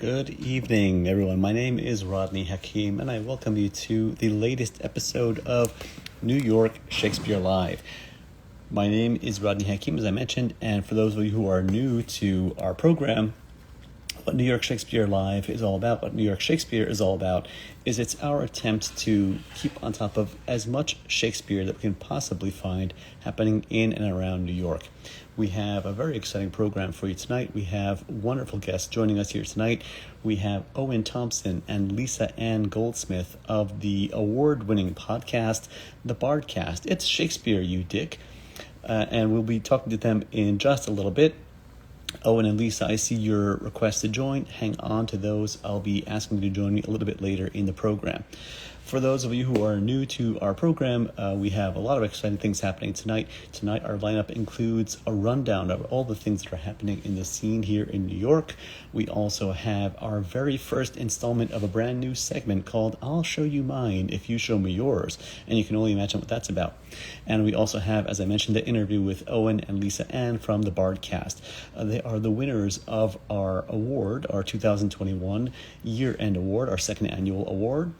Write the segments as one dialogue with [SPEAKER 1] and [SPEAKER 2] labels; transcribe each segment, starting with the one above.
[SPEAKER 1] Good evening, everyone. My name is Rodney Hakim, and I welcome you to the latest episode of New York Shakespeare Live. My name is Rodney Hakim, as I mentioned, and for those of you who are new to our program, what New York Shakespeare Live is all about, what New York Shakespeare is all about, is it's our attempt to keep on top of as much Shakespeare that we can possibly find happening in and around New York. We have a very exciting program for you tonight. We have wonderful guests joining us here tonight. We have Owen Thompson and Lisa Ann Goldsmith of the award-winning podcast, the Bardcast. It's Shakespeare You Dick, and we'll be talking to them in just a little bit. Owen and Lisa, I see your request to join. Hang on to those. I'll be asking you to join me a little bit later in the program. For those of you who are new to our program, we have a lot of exciting things happening tonight. Tonight, our lineup includes a rundown of all the things that are happening in the scene here in New York. We also have our very first installment of a brand new segment called I'll Show You Mine If You Show Me Yours. And you can only imagine what that's about. And we also have, as I mentioned, the interview with Owen and Lisa Ann from the Bardcast. They are the winners of our award, our 2021 year-end award, our second annual award.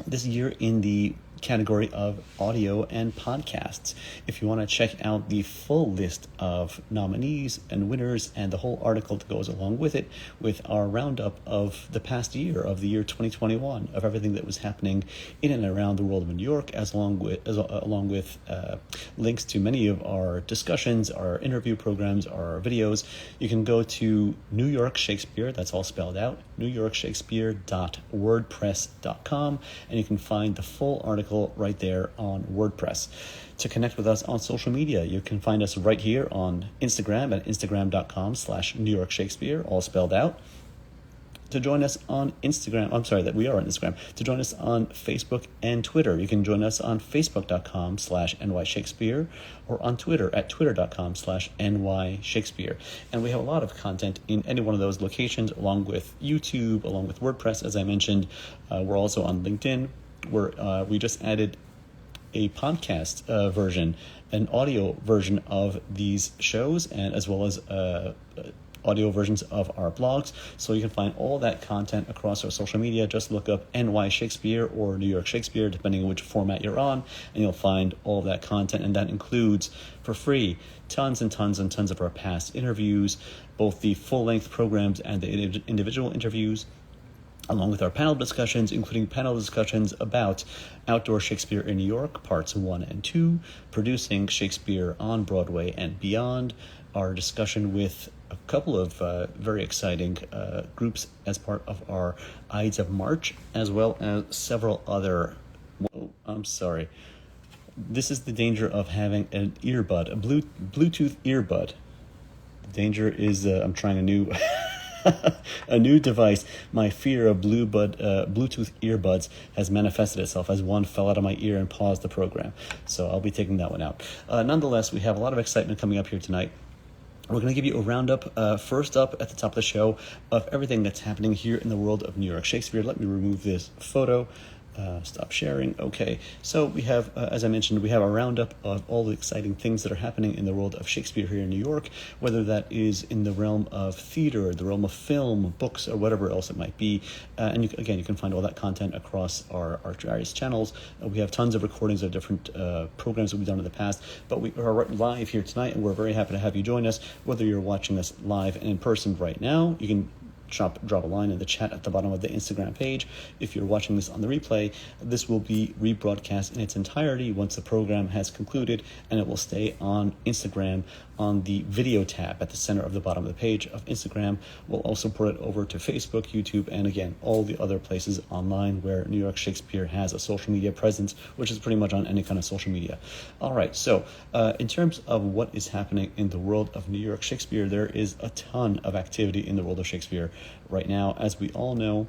[SPEAKER 1] This year in the category of audio and podcasts. If you want to check out the full list of nominees and winners and the whole article that goes along with it, with our roundup of the past year, of the year 2021, of everything that was happening in and around the world of New York, along with links to many of our discussions, our interview programs, our videos, you can go to New York Shakespeare, that's all spelled out, newyorkshakespeare.wordpress.com, and you can find the full article right there on WordPress. To connect with us on social media, you can find us right here on Instagram at instagram.com/New York Shakespeare, all spelled out. To join us on Instagram, we are on Instagram. To join us on Facebook and Twitter, you can join us on facebook.com/NY Shakespeare or on Twitter at twitter.com/NY Shakespeare. And we have a lot of content in any one of those locations, along with YouTube, along with WordPress, as I mentioned. We're also on LinkedIn, where we just added a podcast version, an audio version of these shows, and as well as audio versions of our blogs. So you can find all that content across our social media. Just look up NY Shakespeare or New York Shakespeare, depending on which format you're on, and you'll find all of that content. And that includes, for free, tons and tons and tons of our past interviews, both the full-length programs and the individual interviews, along with our panel discussions, including panel discussions about outdoor Shakespeare in New York, parts 1 and 2, producing Shakespeare on Broadway and beyond, our discussion with a couple of very exciting groups as part of our Ides of March, as well as several other... I'm sorry. This is the danger of having an earbud, a Bluetooth earbud. The danger is I'm trying a new... a new device. My fear of Bluetooth earbuds has manifested itself as one fell out of my ear and paused the program. So I'll be taking that one out. Nonetheless, we have a lot of excitement coming up here tonight. We're going to give you a roundup, first up at the top of the show, of everything that's happening here in the world of New York Shakespeare. Let me remove this photo. Stop sharing. Okay, so we have, as I mentioned, we have a roundup of all the exciting things that are happening in the world of Shakespeare here in New York, whether that is in the realm of theater, the realm of film, books, or whatever else it might be. And you can find all that content across our various channels. We have tons of recordings of different programs that we've done in the past, but we are live here tonight, and we're very happy to have you join us. Whether you're watching us live and in person right now, you can drop a line in the chat at the bottom of the Instagram page. If you're watching this on the replay, this will be rebroadcast in its entirety once the program has concluded, and it will stay on Instagram on the video tab at the center of the bottom of the page of Instagram. We'll also put it over to Facebook, YouTube, and again, all the other places online where New York Shakespeare has a social media presence, which is pretty much on any kind of social media. All right, so in terms of what is happening in the world of New York Shakespeare, there is a ton of activity in the world of Shakespeare right now. As we all know,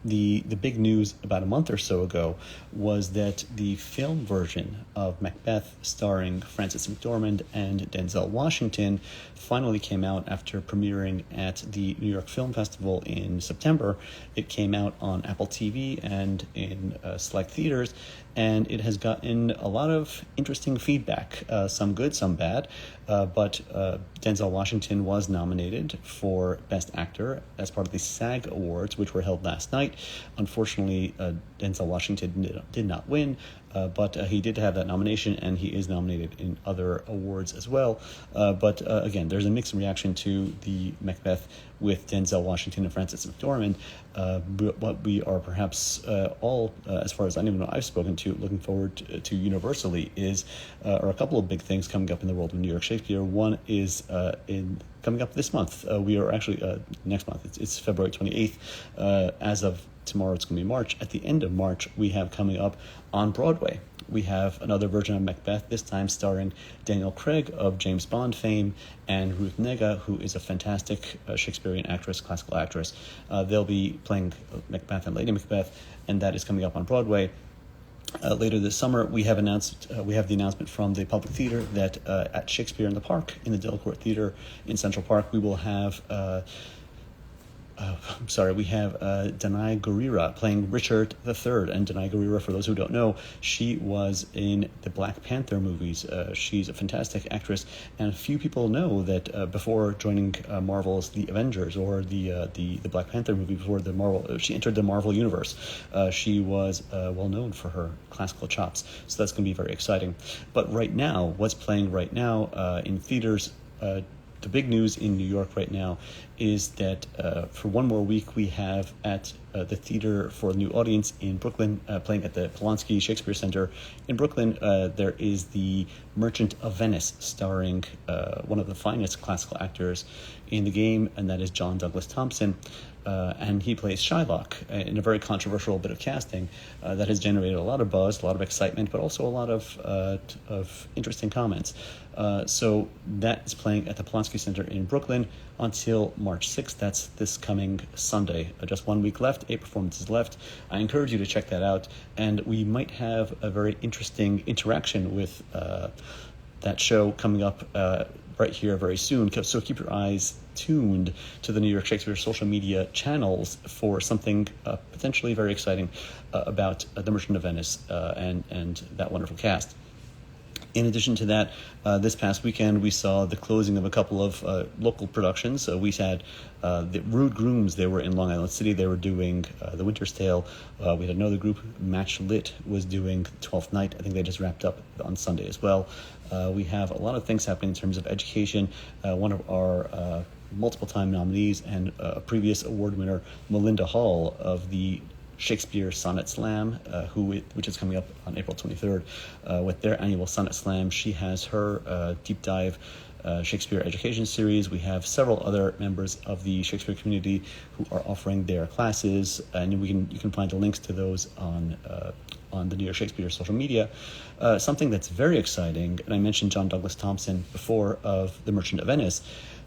[SPEAKER 1] the big news about a month or so ago was that the film version of Macbeth, starring Frances McDormand and Denzel Washington, finally came out after premiering at the New York Film Festival in September. It came out on Apple TV and in select theaters, and it has gotten a lot of interesting feedback, some good, some bad, but Denzel Washington was nominated for Best Actor as part of the SAG Awards, which were held last night. Unfortunately, Denzel Washington did not win, but he did have that nomination, and he is nominated in other awards as well. But again, there's a mixed reaction to the Macbeth with Denzel Washington and Frances McDormand. What we are perhaps all, as far as anyone I've spoken to, looking forward to universally are a couple of big things coming up in the world of New York Shakespeare. One is coming up this month. We are actually next month. It's February 28th. As of tomorrow, it's going to be March. At the end of March, we have coming up on Broadway, we have another version of Macbeth, this time starring Daniel Craig of James Bond fame and Ruth Negga, who is a fantastic Shakespearean actress, classical actress. They'll be playing Macbeth and Lady Macbeth, and that is coming up on Broadway. Later this summer, we have the announcement from the Public Theater that at Shakespeare in the Park, in the Delacorte Theater in Central Park, we will have Danai Guerrero playing Richard III. And Danai Guerrero, for those who don't know, she was in the Black Panther movies. She's a fantastic actress, and few people know that before joining Marvel's The Avengers or the Black Panther movie, she entered the Marvel universe. She was well known for her classical chops, so that's going to be very exciting. But right now, what's playing right now in theaters? The big news in New York right now is that for one more week we have at the Theater for a New Audience in Brooklyn, playing at the Polanski Shakespeare Center in Brooklyn, there is The Merchant of Venice, starring one of the finest classical actors in the game, and that is John Douglas Thompson. And he plays Shylock in a very controversial bit of casting that has generated a lot of buzz, a lot of excitement, but also a lot of interesting comments. So that is playing at the Polanski Center in Brooklyn until March 6th. That's this coming Sunday. Just 1 week left, 8 performances left. I encourage you to check that out, and we might have a very interesting interaction with that show coming up right here very soon. So keep your eyes tuned to the New York Shakespeare social media channels for something potentially very exciting about The Merchant of Venice and that wonderful cast. In addition to that, this past weekend we saw the closing of a couple of local productions. We had the Rude Grooms. They were in Long Island City. They were doing The Winter's Tale. We had another group, Match Lit, was doing Twelfth Night. I think they just wrapped up on Sunday as well. We have a lot of things happening in terms of education. One of our multiple-time nominees and a previous award winner, Melinda Hall of the Shakespeare Sonnet Slam, which is coming up on April 23rd, with their annual Sonnet Slam. She has her deep dive Shakespeare education series. We have several other members of the Shakespeare community who are offering their classes, and you can find the links to those on the New York Shakespeare social media. Something that's very exciting, and I mentioned John Douglas Thompson before of The Merchant of Venice.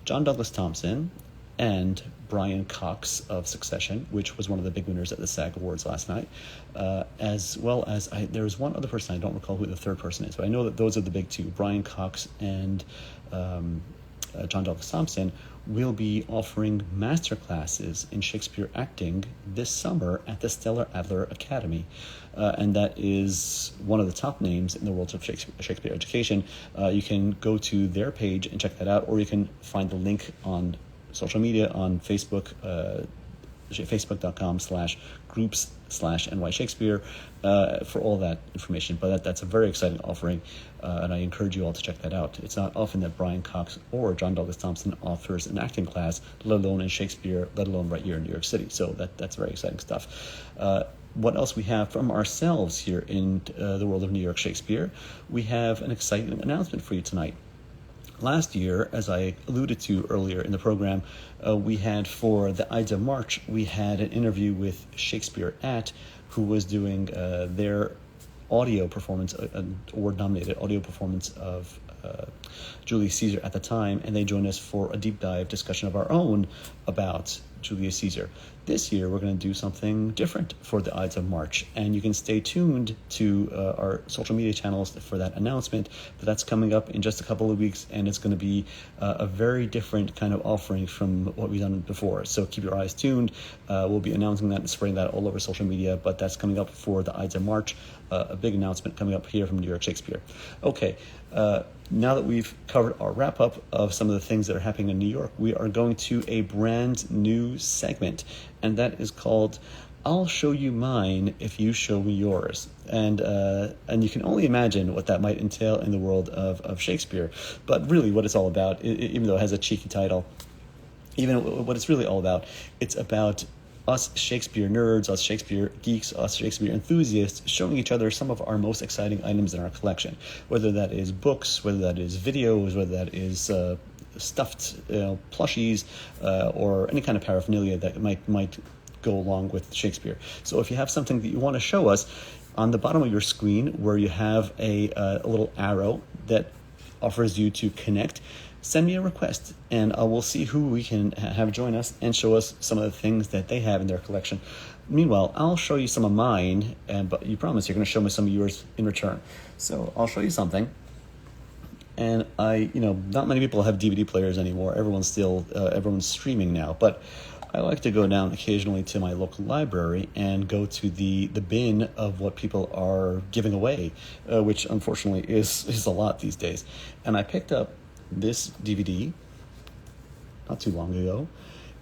[SPEAKER 1] John Douglas Thompson and Brian Cox of Succession, which was one of the big winners at the SAG Awards last night, as well as there was one other person, I don't recall who the third person is, but I know that those are the big two. Brian Cox and John Douglas Thompson will be offering master classes in Shakespeare acting this summer at the Stella Adler Academy, and that is one of the top names in the world of Shakespeare education. You can go to their page and check that out, or you can find the link on social media on Facebook, facebook.com/groups/NY Shakespeare for all that information. But that's a very exciting offering, and I encourage you all to check that out. It's not often that Brian Cox or John Douglas Thompson offers an acting class, let alone in Shakespeare, let alone right here in New York City. So that's very exciting stuff. What else we have from ourselves here in the world of New York Shakespeare? We have an exciting announcement for you tonight. Last year, as I alluded to earlier in the program, we had for the Ides of March, we had an interview with Shakespeare who was doing their audio performance, an award-nominated audio performance of Julius Caesar at the time, and they joined us for a deep dive discussion of our own about Julius Caesar. This year, we're going to do something different for the Ides of March, and you can stay tuned to our social media channels for that announcement. But that's coming up in just a couple of weeks, and it's going to be a very different kind of offering from what we've done before. So keep your eyes tuned. We'll be announcing that and spreading that all over social media, but that's coming up for the Ides of March, a big announcement coming up here from New York Shakespeare. Okay, now that we've covered our wrap-up of some of the things that are happening in New York, we are going to a brand new segment, and that is called I'll Show You Mine If You Show Me Yours. And you can only imagine what that might entail in the world of Shakespeare. But really what it's all about, even though it has a cheeky title, even what it's really all about, it's about us Shakespeare nerds, us Shakespeare geeks, us Shakespeare enthusiasts showing each other some of our most exciting items in our collection, whether that is books, whether that is videos, whether that is stuffed plushies, or any kind of paraphernalia that might go along with Shakespeare. So if you have something that you want to show us, on the bottom of your screen where you have a little arrow that offers you to connect, send me a request, and we'll see who we can have join us and show us some of the things that they have in their collection. Meanwhile, I'll show you some of mine, but you promise you're going to show me some of yours in return. So I'll show you something. And not many people have DVD players anymore. Everyone's streaming now. But I like to go down occasionally to my local library and go to the bin of what people are giving away, which unfortunately is a lot these days. And I picked up this DVD not too long ago.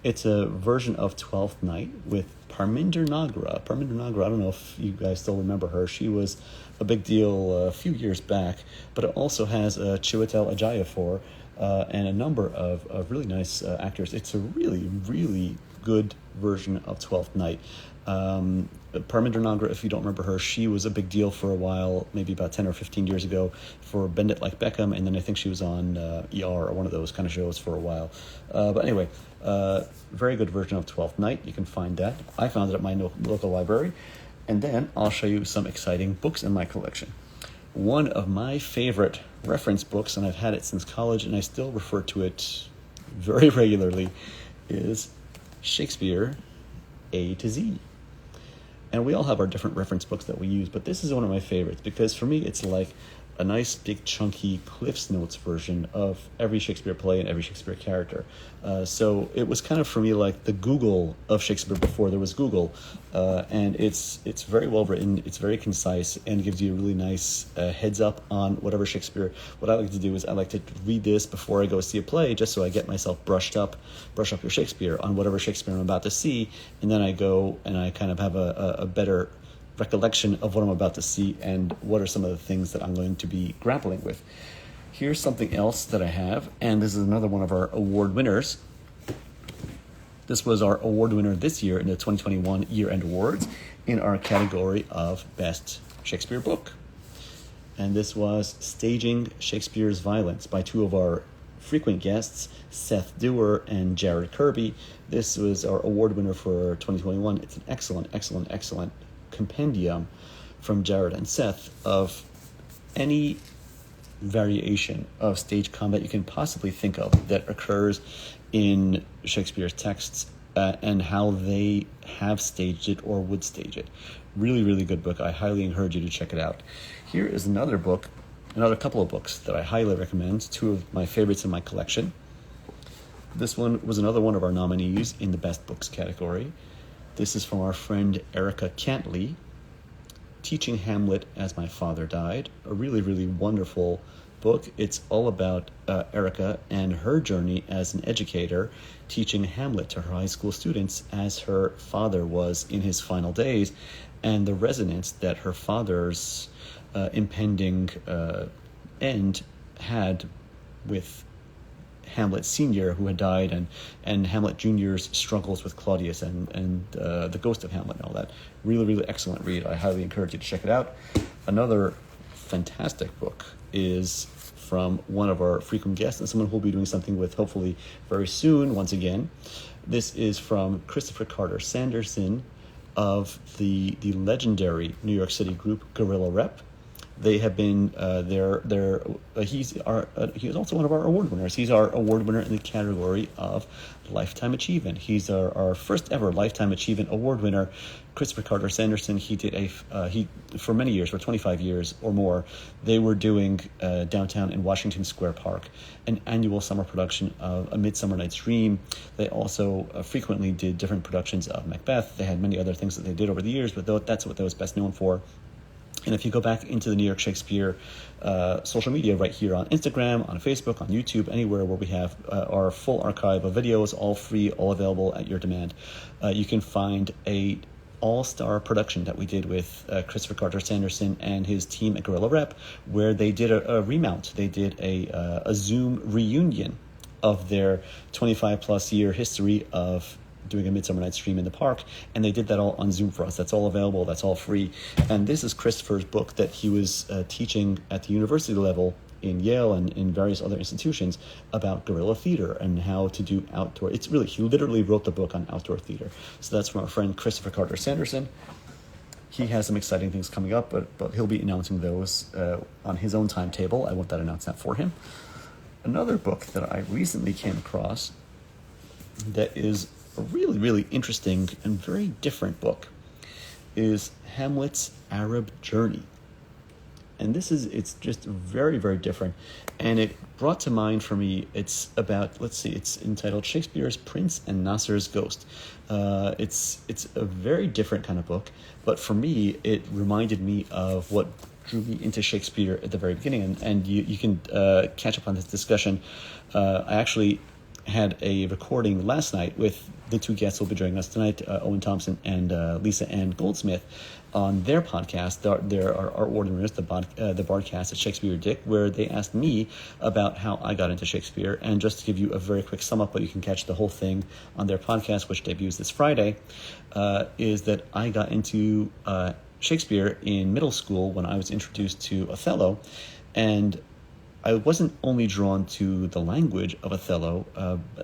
[SPEAKER 1] It's a version of Twelfth Night with Parmender Nagra. Parmender Nagra, I don't know if you guys still remember her. She was a big deal a few years back, but it also has Chiwetel Ejiofor and a number of really nice actors. It's a really, really good version of Twelfth Night. Parmender Nagra, if you don't remember her, she was a big deal for a while, maybe about 10 or 15 years ago, for Bend It Like Beckham, and then I think she was on ER or one of those kind of shows for a while. But anyway, very good version of Twelfth Night. You can find that. I found it at my local library. And then I'll show you some exciting books in my collection. One of my favorite reference books, and I've had it since college, and I still refer to it very regularly, is Shakespeare A to Z. And we all have our different reference books that we use, but this is one of my favorites because for me it's like a nice big chunky Cliff's Notes version of every Shakespeare play and every Shakespeare character. So it was kind of for me like the Google of Shakespeare before there was Google, and it's very well written, it's very concise, and gives you a really nice heads up on whatever Shakespeare. What I like to do is I like to read this before I go see a play, just so I get myself brush up your Shakespeare on whatever Shakespeare I'm about to see, and then I go and I kind of have a better recollection of what I'm about to see and what are some of the things that I'm going to be grappling with. Here's something else that I have, and this is another one of our award winners. This was our award winner this year in the 2021 Year-End Awards in our category of Best Shakespeare Book. And this was Staging Shakespeare's Violence by two of our frequent guests, Seth Dewar and Jared Kirby. This was our award winner for 2021. It's an excellent compendium from Jared and Seth of any variation of stage combat you can possibly think of that occurs in Shakespeare's texts, and how they have staged it or would stage it. Really, really good book. I highly encourage you to check it out. Here is another couple of books that I highly recommend, two of my favorites in my collection. This one was another one of our nominees in the Best Books category. This is from our friend Erica Cantley, Teaching Hamlet as My Father Died. A really, really wonderful book. It's all about Erica and her journey as an educator, teaching Hamlet to her high school students as her father was in his final days, and the resonance that her father's impending end had with Hamlet Sr., who had died, and Hamlet Jr.'s struggles with Claudius and the ghost of Hamlet and all that. Really, really excellent read. I highly encourage you to check it out. Another fantastic book is from one of our frequent guests and someone who will be doing something with hopefully very soon once again. This is from Christopher Carter Sanderson of the legendary New York City group Guerrilla Rep. They have been he is also one of our award winners. He's our award winner in the category of Lifetime Achievement. He's our first ever Lifetime Achievement Award winner. Christopher Carter Sanderson. He did he for many years, for 25 years or more, they were doing downtown in Washington Square Park an annual summer production of A Midsummer Night's Dream. They also frequently did different productions of Macbeth. They had many other things that they did over the years, but that's what they was best known for. And if you go back into the New York Shakespeare social media right here on Instagram, on Facebook, on YouTube, anywhere where we have our full archive of videos, all free, all available at your demand, you can find a all-star production that we did with Christopher Carter Sanderson and his team at Gorilla Rep, where they did a remount. They did a Zoom reunion of their 25-plus year history of doing A Midsummer Night's Dream in the park, and they did that all on Zoom for us. That's all available. That's all free. And this is Christopher's book that he was teaching at the university level in Yale and in various other institutions about guerrilla theater and how to do outdoor. He literally wrote the book on outdoor theater. So that's from our friend Christopher Carter Sanderson. He has some exciting things coming up, but he'll be announcing those on his own timetable. I won't announce that for him. Another book that I recently came across that is a really, really interesting and very different book is Hamlet's Arab Journey. And it's just very, very different. And it brought to mind for me, it's entitled Shakespeare's Prince and Nasser's Ghost. It's a very different kind of book, but for me, it reminded me of what drew me into Shakespeare at the very beginning. And you can catch up on this discussion. I actually had a recording last night with the two guests who will be joining us tonight, Owen Thompson and Lisa Ann Goldsmith, on their podcast. There are our award winners, the Bardcast at Shakespeare You Dick, where they asked me about how I got into Shakespeare. And just to give you a very quick sum up, but you can catch the whole thing on their podcast, which debuts this Friday, is that I got into Shakespeare in middle school when I was introduced to Othello, and I wasn't only drawn to the language of Othello.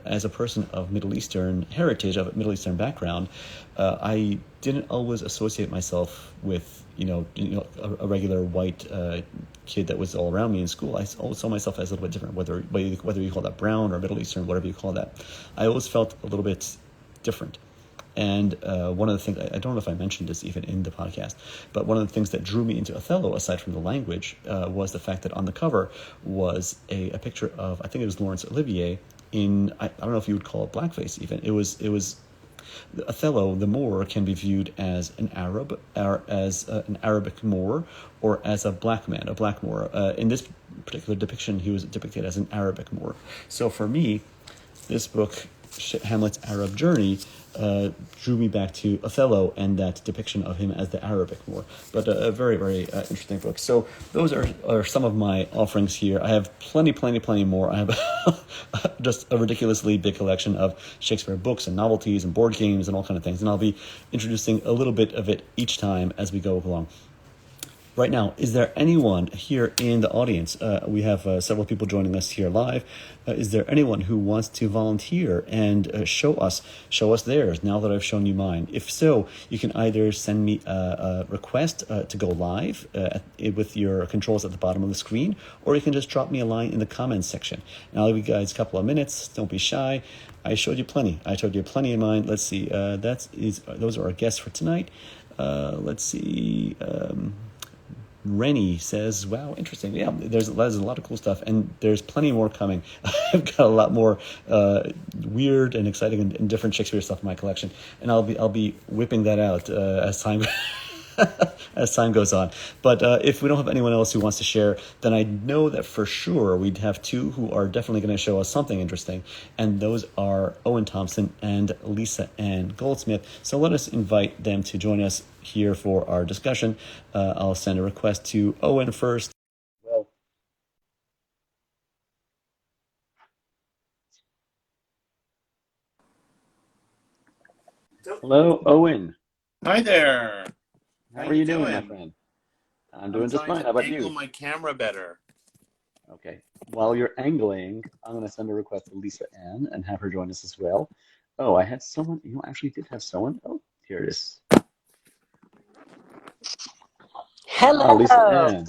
[SPEAKER 1] As a person of Middle Eastern heritage, of a Middle Eastern background, I didn't always associate myself with a regular white kid that was all around me in school. I always saw myself as a little bit different, whether you call that brown or Middle Eastern, whatever you call that. I always felt a little bit different. And one of the things, I don't know if I mentioned this even in the podcast, but one of the things that drew me into Othello, aside from the language, was the fact that on the cover was a picture of, I think it was Laurence Olivier in, I don't know if you would call it blackface even. It was Othello, the Moor, can be viewed as an Arab, or as an Arabic Moor, or as a black man, a black Moor. In this particular depiction, he was depicted as an Arabic Moor. So for me, this book, Hamlet's Arab Journey, drew me back to Othello and that depiction of him as the Arabic Moor. But a very, very interesting book. So those are some of my offerings here. I have plenty more. I have just a ridiculously big collection of Shakespeare books and novelties and board games and all kind of things. And I'll be introducing a little bit of it each time as we go along. Right now, is there anyone here in the audience? We have several people joining us here live. Is there anyone who wants to volunteer and show us theirs now that I've shown you mine? If so, you can either send me a request to go live with your controls at the bottom of the screen, or you can just drop me a line in the comments section. And I'll give you guys a couple of minutes. Don't be shy. I showed you plenty. In mine. Let's see. Those are our guests for tonight. Let's see. Rennie says, wow, interesting. Yeah, there's a lot of cool stuff, and there's plenty more coming. I've got a lot more weird and exciting and different Shakespeare stuff in my collection, and I'll be whipping that out as time as time goes on. But if we don't have anyone else who wants to share, then I know that for sure we'd have two who are definitely going to show us something interesting, and those are Owen Thompson and Lisa Ann Goldsmith. So let us invite them to join us here for our discussion. I'll send a request to Owen first. Well, hello, Owen.
[SPEAKER 2] Hi there.
[SPEAKER 1] How are you doing, my friend? I'm doing just fine. How about you?
[SPEAKER 2] I'm trying to angle my camera better.
[SPEAKER 1] Okay. While you're angling, I'm going to send a request to Lisa Ann and have her join us as well. Oh, I had someone. You actually did have someone. Oh, here it is.
[SPEAKER 3] Hello.
[SPEAKER 1] Lisa Ann.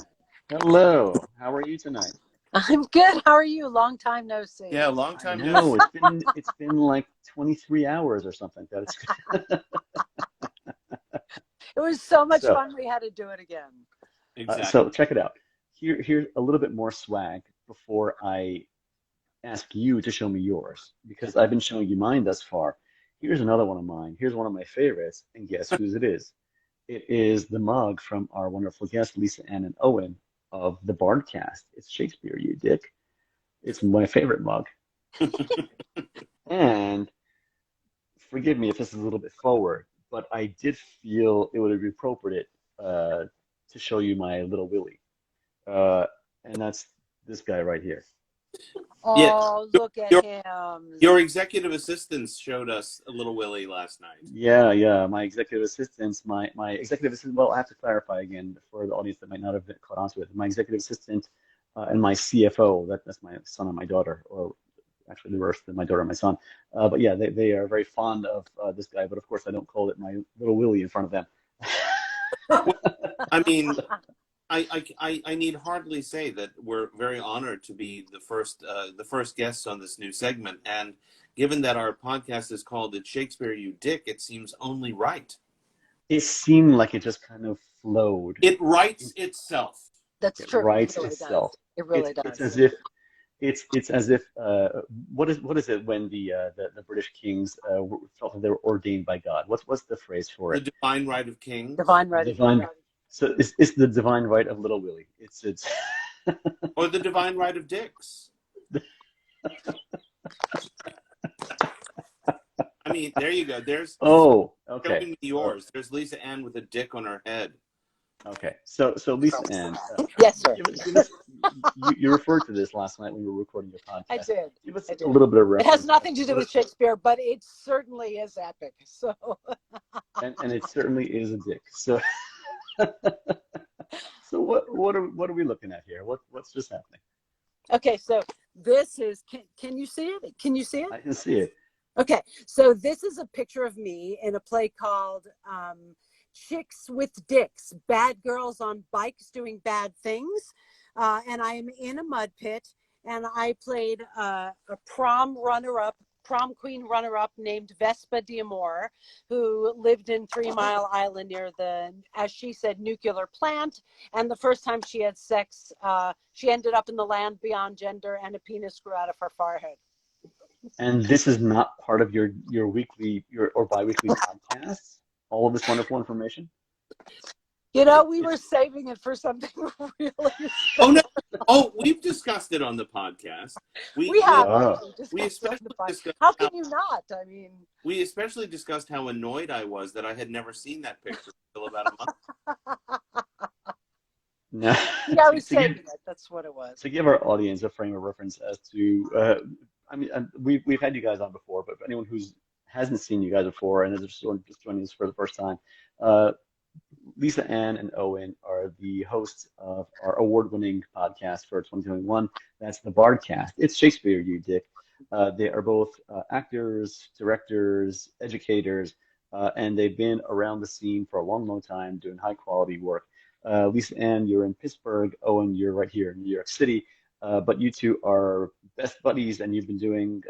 [SPEAKER 1] Hello. How are you tonight?
[SPEAKER 3] I'm good. How are you? Long time no see.
[SPEAKER 2] Yeah, long
[SPEAKER 1] I
[SPEAKER 2] time no
[SPEAKER 1] know
[SPEAKER 2] see.
[SPEAKER 1] it's been like 23 hours or something like that.
[SPEAKER 3] It was so much
[SPEAKER 1] So,
[SPEAKER 3] fun we had to do it again.
[SPEAKER 2] Exactly.
[SPEAKER 1] so check it out. Here's a little bit more swag before I ask you to show me yours because I've been showing you mine thus far. Here's another one of mine. Here's one of my favorites, and guess whose it is? It is the mug from our wonderful guests, Lisa Ann and Owen of the Bardcast. It's Shakespeare You Dick. It's my favorite mug. And forgive me if this is a little bit forward, but I did feel it would be appropriate to show you my little Willie. Uh, and that's this guy right here.
[SPEAKER 2] Yeah,
[SPEAKER 3] Oh, look at
[SPEAKER 2] your
[SPEAKER 3] him.
[SPEAKER 2] your executive assistants showed us a little Willie last night.
[SPEAKER 1] Yeah. My executive assistants, my executive assistant. Well, I have to clarify again for the audience that might not have been caught on to it. My executive assistant and my CFO. That's my son and my daughter, or actually the reverse, my daughter and my son. But yeah, they are very fond of this guy. But of course, I don't call it my little Willie in front of them.
[SPEAKER 2] Well, I mean, I need hardly say that we're very honored to be the first guests on this new segment, and given that our podcast is called "It's Shakespeare You Dick," it seems only right.
[SPEAKER 1] It seemed like it just kind of flowed.
[SPEAKER 2] It writes itself.
[SPEAKER 3] That's
[SPEAKER 1] It
[SPEAKER 3] true. It
[SPEAKER 1] writes
[SPEAKER 3] really does.
[SPEAKER 1] itself.
[SPEAKER 3] It
[SPEAKER 1] It's
[SPEAKER 3] really
[SPEAKER 1] it's
[SPEAKER 3] does.
[SPEAKER 1] as if it's as if what is it when the British kings felt that they were ordained by God? What's the phrase for
[SPEAKER 2] The
[SPEAKER 1] it?
[SPEAKER 2] divine right of kings,
[SPEAKER 3] Divine right of
[SPEAKER 1] Divine.
[SPEAKER 3] kings.
[SPEAKER 1] So it's the divine right of Little Willie. It's
[SPEAKER 2] or the divine right of dicks. I mean, there you go. There's
[SPEAKER 1] oh, okay.
[SPEAKER 2] showing me yours. There's Lisa Ann with a dick on her head.
[SPEAKER 1] Okay. So Lisa Ann,
[SPEAKER 3] Yes, sir.
[SPEAKER 1] give us you referred to this last night when we were recording your
[SPEAKER 3] I
[SPEAKER 1] podcast.
[SPEAKER 3] did.
[SPEAKER 1] Give us
[SPEAKER 3] I
[SPEAKER 1] a
[SPEAKER 3] did.
[SPEAKER 1] little bit of
[SPEAKER 3] It has
[SPEAKER 1] reference as
[SPEAKER 3] nothing
[SPEAKER 1] to
[SPEAKER 3] to do with Shakespeare, but it certainly is epic. So,
[SPEAKER 1] and it certainly is a dick. So so what are we looking at here? What's just happening?
[SPEAKER 3] okay. So this is. Can you see it? Can you see it?
[SPEAKER 1] I can see it.
[SPEAKER 3] Okay, so this is a picture of me in a play called Chicks with Dicks, Bad Girls on Bikes Doing Bad Things. And I'm in a mud pit, and I played a prom queen runner-up named Vespa D'Amore, who lived in 3 Mile Island near the, as she said, nuclear plant. And the first time she had sex, she ended up in the land beyond gender, and a penis grew out of her forehead.
[SPEAKER 1] And this is not part of your weekly or biweekly podcasts. All of this wonderful information.
[SPEAKER 3] You know, we were
[SPEAKER 1] It's
[SPEAKER 3] saving it for something really
[SPEAKER 2] Oh no!
[SPEAKER 3] special.
[SPEAKER 2] Oh, we've discussed it on the podcast.
[SPEAKER 3] We have
[SPEAKER 1] oh
[SPEAKER 2] We
[SPEAKER 3] discussed it on the
[SPEAKER 2] especially
[SPEAKER 3] podcast.
[SPEAKER 2] discussed
[SPEAKER 3] How can you not? I mean,
[SPEAKER 2] we especially discussed how annoyed I was that I had never seen that picture until about a month.
[SPEAKER 1] no.
[SPEAKER 3] yeah, I was
[SPEAKER 1] to give
[SPEAKER 3] saving it. That's what it was.
[SPEAKER 1] to give our audience a frame of reference as to I mean we've had you guys on before, but for anyone who's hasn't seen you guys before and is just joining us for the first time, uh, Lisa Ann and Owen are the hosts of our award-winning podcast for 2021. That's the Bardcast. It's Shakespeare You Dick. They are both actors, directors, educators, and they've been around the scene for a long, long time doing high-quality work. Lisa Ann, you're in Pittsburgh. Owen, you're right here in New York City. But you two are best buddies, and you've been doing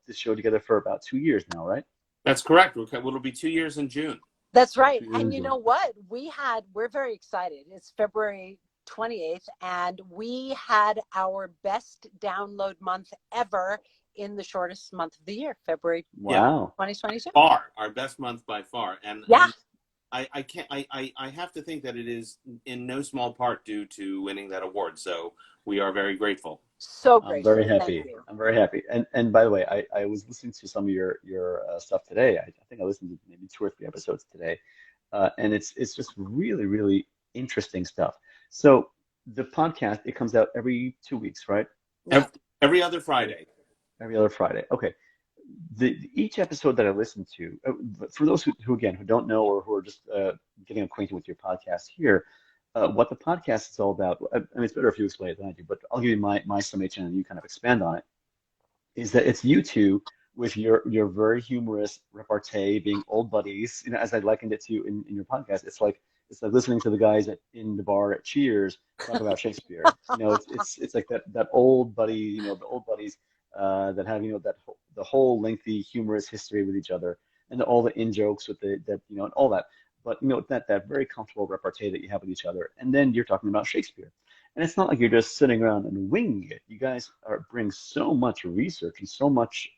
[SPEAKER 1] this show together for about 2 years now, right?
[SPEAKER 2] That's correct. It'll be 2 years in June.
[SPEAKER 3] That's right.
[SPEAKER 1] 2 years
[SPEAKER 3] And you
[SPEAKER 1] ago.
[SPEAKER 3] know what? We're very excited. It's February 28th, and we had our best download month ever in the shortest month of the year, February
[SPEAKER 2] Yeah,
[SPEAKER 1] Wow.
[SPEAKER 3] 2022.
[SPEAKER 2] far our best month by far, and
[SPEAKER 3] Yeah.
[SPEAKER 2] and I can't I have to think that it is in no small part due to winning that award. So we are very grateful.
[SPEAKER 3] So
[SPEAKER 1] I'm
[SPEAKER 3] grateful.
[SPEAKER 1] very
[SPEAKER 3] Thank
[SPEAKER 1] happy.
[SPEAKER 3] you.
[SPEAKER 1] I'm very happy. And by the way, I was listening to some of your stuff today. I think I listened to maybe 2 or 3 episodes today, and it's just really really interesting stuff. So the podcast it comes out every 2 weeks, right?
[SPEAKER 3] Yeah.
[SPEAKER 2] Every other Friday.
[SPEAKER 1] Every other Friday. Okay. Each episode that I listen to, for those who again who don't know or who are just getting acquainted with your podcast here, what the podcast is all about. I mean, it's better if you explain it than I do, but I'll give you my summation and you kind of expand on it. Is that it's you two with your very humorous repartee, being old buddies. You know, as I likened it to you in your podcast, it's like it's like listening to the guys in the bar at Cheers talk about Shakespeare. It's like that old buddy, the old buddies that have the whole lengthy humorous history with each other, and all the in jokes with and all that. But that very comfortable repartee that you have with each other, and then you're talking about Shakespeare. And it's not like you're just sitting around and winging it. You guys bring so much research and so much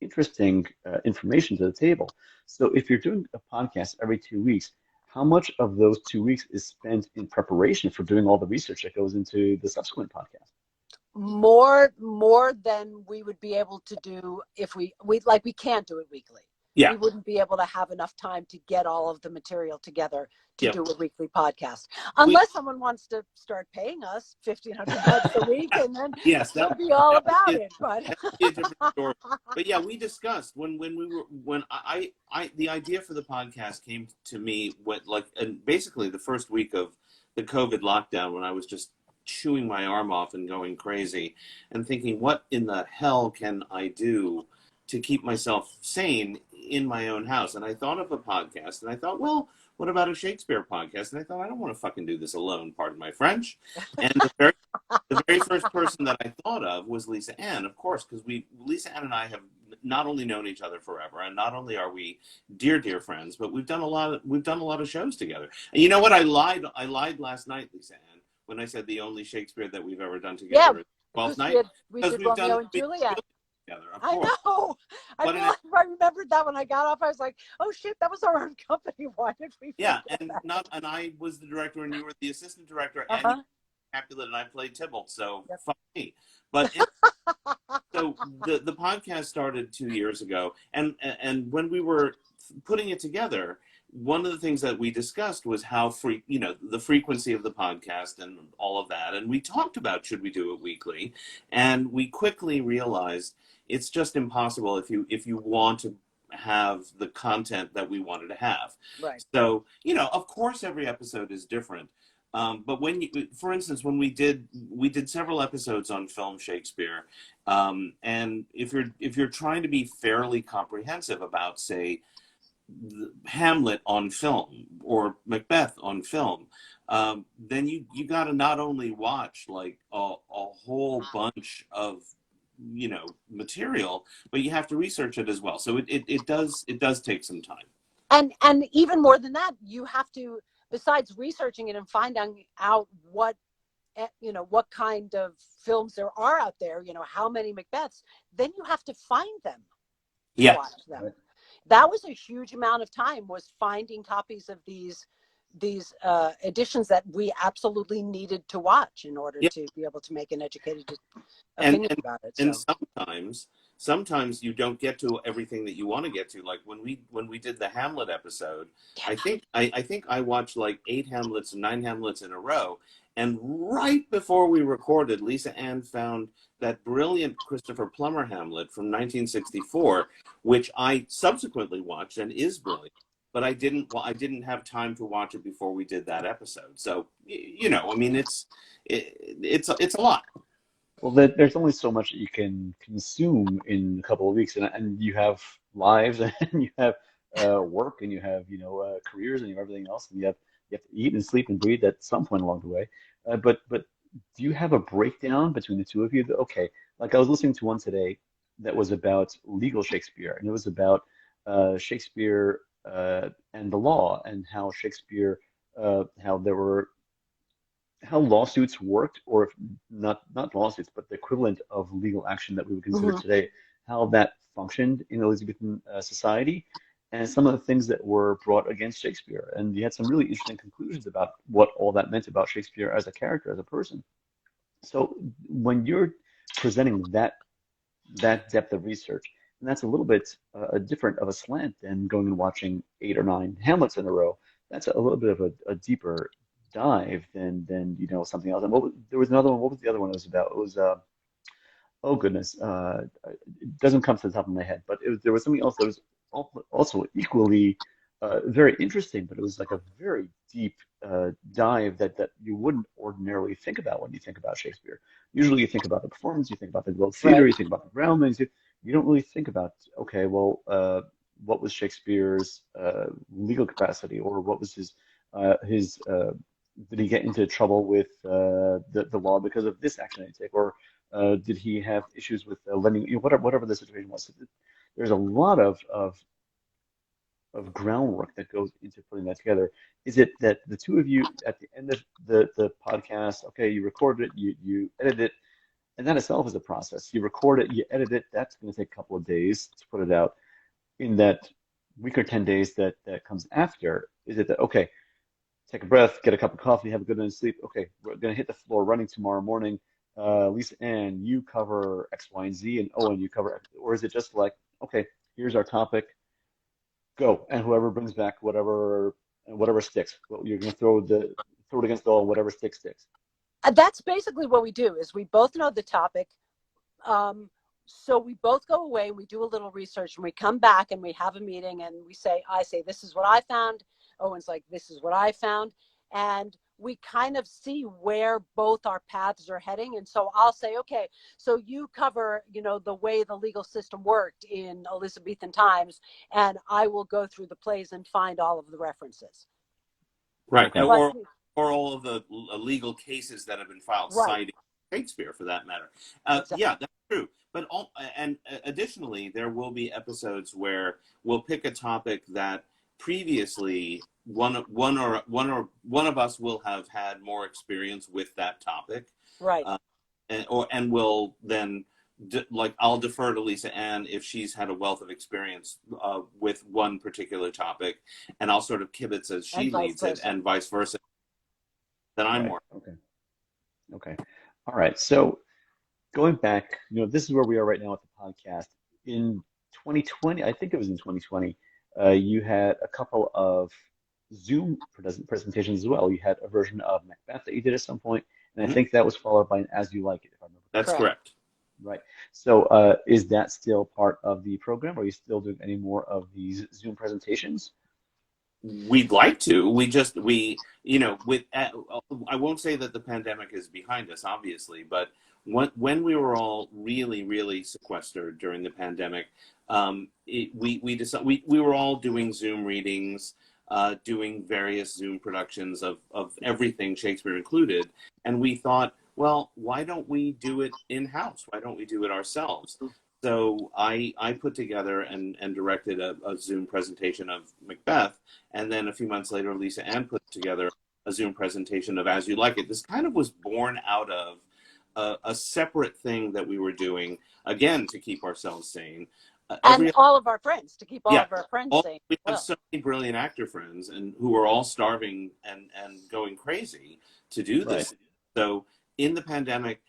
[SPEAKER 1] interesting information to the table. So if you're doing a podcast every 2 weeks, how much of those 2 weeks is spent in preparation for doing all the research that goes into the subsequent podcast?
[SPEAKER 3] More than we would be able to do if we can't do it weekly.
[SPEAKER 2] Yeah.
[SPEAKER 3] We wouldn't be able to have enough time to get all of the material together to do a weekly podcast, unless someone wants to start paying us $1,500 a week, and then we'll be all about it. But
[SPEAKER 2] that'd be a different story. But yeah, we discussed when the idea for the podcast came to me and basically the first week of the COVID lockdown, when I was just chewing my arm off and going crazy and thinking, what in the hell can I do to keep myself sane in my own house? And I thought of a podcast, and I thought, well, what about a Shakespeare podcast? And I thought, I don't want to fucking do this alone, pardon my French. And the very first person that I thought of was Lisa Ann, of course, because Lisa Ann and I have not only known each other forever, and not only are we dear friends, but we've done a lot of shows together. And you know what? I lied last night, Lisa Ann, when I said the only Shakespeare that we've ever done together is Twelfth Night.
[SPEAKER 3] We did Romeo and Juliet.
[SPEAKER 2] Together,
[SPEAKER 3] I know. I remembered that when I got off. I was like, "Oh shit, that was our own company. Why did we?"
[SPEAKER 2] Yeah, and I was the director, and you were the assistant director, and you were Capulet, and I played Tybalt. So fuck me. But so the podcast started 2 years ago, and when we were putting it together, one of the things that we discussed was how the frequency of the podcast and all of that, and we talked about should we do it weekly, and we quickly realized it's just impossible if you want to have the content that we wanted to have.
[SPEAKER 3] Right.
[SPEAKER 2] So of course every episode is different, but for instance, when we did several episodes on film Shakespeare, and if you're trying to be fairly comprehensive about, say, Hamlet on film or Macbeth on film, then you got to not only watch like a whole bunch of material, but you have to research it as well. So it does take some time.
[SPEAKER 3] And even more than that, you have to, besides researching it and finding out what kind of films there are out there, how many Macbeths, then you have to find them.
[SPEAKER 2] Yeah.
[SPEAKER 3] Watch them. Right. That was a huge amount of time, was finding copies of these editions that we absolutely needed to watch in order to be able to make an educated opinion about it.
[SPEAKER 2] And sometimes you don't get to everything that you want to get to. Like when we did the Hamlet episode, I think I watched like 8 Hamlets and 9 Hamlets in a row. And right before we recorded, Lisa Ann found that brilliant Christopher Plummer Hamlet from 1964, which I subsequently watched and is brilliant. But I didn't have time to watch it before we did that episode. So I mean, it's a lot.
[SPEAKER 1] Well, there's only so much that you can consume in a couple of weeks, and you have lives, and you have work, and you have careers, and you have everything else, and you have to eat and sleep and breathe at some point along the way. But do you have a breakdown between the two of you? Okay, like I was listening to one today that was about legal Shakespeare, and it was about Shakespeare and the law, and how Shakespeare, how lawsuits worked, or if not lawsuits, but the equivalent of legal action that we would consider today, how that functioned in Elizabethan society, and some of the things that were brought against Shakespeare. And you had some really interesting conclusions about what all that meant about Shakespeare as a character, as a person. So when you're presenting that depth of research, and that's a little bit different of a slant than going and watching 8 or 9 Hamlets in a row. That's a little bit of a deeper dive than something else. And there was another one. What was the other one it was about? It was oh goodness, it doesn't come to the top of my head. But there was something else that was also equally very interesting. But it was like a very deep dive that you wouldn't ordinarily think about when you think about Shakespeare. Usually you think about the performance, you think about the Globe Theater, you think about the groundlings. You don't really think about, okay, well, what was Shakespeare's legal capacity, or what was his his did he get into trouble with the law because of this action that he took, or did he have issues with lending, whatever the situation was. There's a lot of groundwork that goes into putting that together. Is it that the two of you at the end of the podcast, okay, you recorded it, you edit it, and that itself is a process. You record it, you edit it, that's going to take a couple of days to put it out. In that week or 10 days that comes after, is it that, okay, take a breath, get a cup of coffee, have a good night's sleep. Okay, we're going to hit the floor running tomorrow morning. Lisa Ann, you cover X, Y, and Z, and Owen, you cover X. Or is it just like, okay, here's our topic, go, and whoever brings back whatever sticks. Well, you're going to throw it against the wall, whatever sticks.
[SPEAKER 3] That's basically what we do. Is we both know the topic. So we both go away and we do a little research, and we come back and we have a meeting, and I say, this is what I found. Owen's like, this is what I found. And we kind of see where both our paths are heading. And so I'll say, okay, so you cover, the way the legal system worked in Elizabethan times, and I will go through the plays and find all of the references.
[SPEAKER 2] Right.
[SPEAKER 1] Okay.
[SPEAKER 2] Or all of the legal cases that have been filed,
[SPEAKER 3] Right.
[SPEAKER 2] citing Shakespeare, for that matter.
[SPEAKER 3] Exactly.
[SPEAKER 2] Yeah, that's true. But additionally, there will be episodes where we'll pick a topic that previously one of us will have had more experience with that topic,
[SPEAKER 3] Right.
[SPEAKER 2] And we'll then I'll defer to Lisa Ann if she's had a wealth of experience with one particular topic, and I'll sort of kibitz as she leads it, and vice versa. Then I'm more.
[SPEAKER 1] Okay. All right. So going back, this is where we are right now with the podcast. In 2020, I think it was in 2020, you had a couple of Zoom presentations as well. You had a version of Macbeth that you did at some point, and I think that was followed by an As You Like It, if I remember.
[SPEAKER 2] That's correct.
[SPEAKER 1] Right. So is that still part of the program? Are you still doing any more of these Zoom presentations?
[SPEAKER 2] We'd like to. I won't say that the pandemic is behind us, obviously, but when we were all really, really sequestered during the pandemic, we decided we were all doing Zoom readings, doing various Zoom productions of everything, Shakespeare included, and we thought, well, why don't we do it in-house? Why don't we do it ourselves? So I put together and directed a Zoom presentation of Macbeth, and then a few months later, Lisa Ann put together a Zoom presentation of As You Like It. This kind of was born out of a separate thing that we were doing, again, to keep ourselves sane.
[SPEAKER 3] And all of our friends, to keep all of our friends sane.
[SPEAKER 2] We have so many brilliant actor friends, and who are all starving and going crazy to do this. Right. So in the pandemic,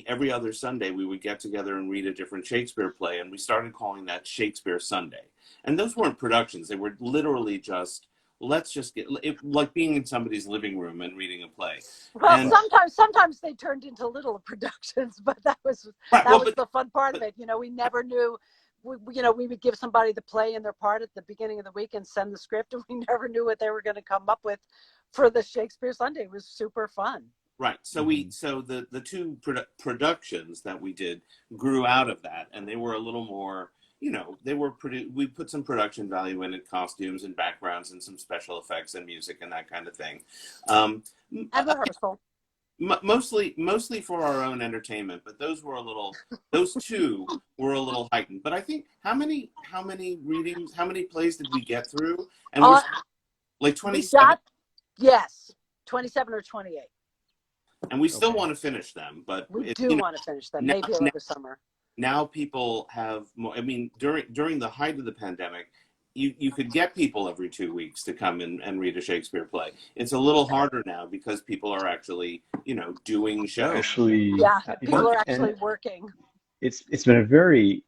[SPEAKER 2] every other Sunday we would get together and read a different Shakespeare play, and we started calling that Shakespeare Sunday. And those weren't productions; they were literally just like being in somebody's living room and reading a play.
[SPEAKER 3] Well, and sometimes they turned into little productions, but that was the fun part of it. We never knew. We would give somebody the play and their part at the beginning of the week and send the script, and we never knew what they were going to come up with for the Shakespeare Sunday. It was super fun.
[SPEAKER 2] Right. So the two productions that we did grew out of that, and they were a little more, we put some production value in it, costumes and backgrounds and some special effects and music and that kind of thing. And
[SPEAKER 3] rehearsal.
[SPEAKER 2] Mostly for our own entertainment, but those two were a little heightened. But I think how many readings, how many plays did we get through? And we're like 27.
[SPEAKER 3] Yes, 27 or 28.
[SPEAKER 2] And we still want to finish them, but
[SPEAKER 3] we do want to finish them. Maybe over the summer.
[SPEAKER 2] Now people have more. I mean, during the height of the pandemic, you could get people every 2 weeks to come and read a Shakespeare play. It's a little harder now because people are actually, doing shows.
[SPEAKER 3] People are actually working.
[SPEAKER 1] It's been a very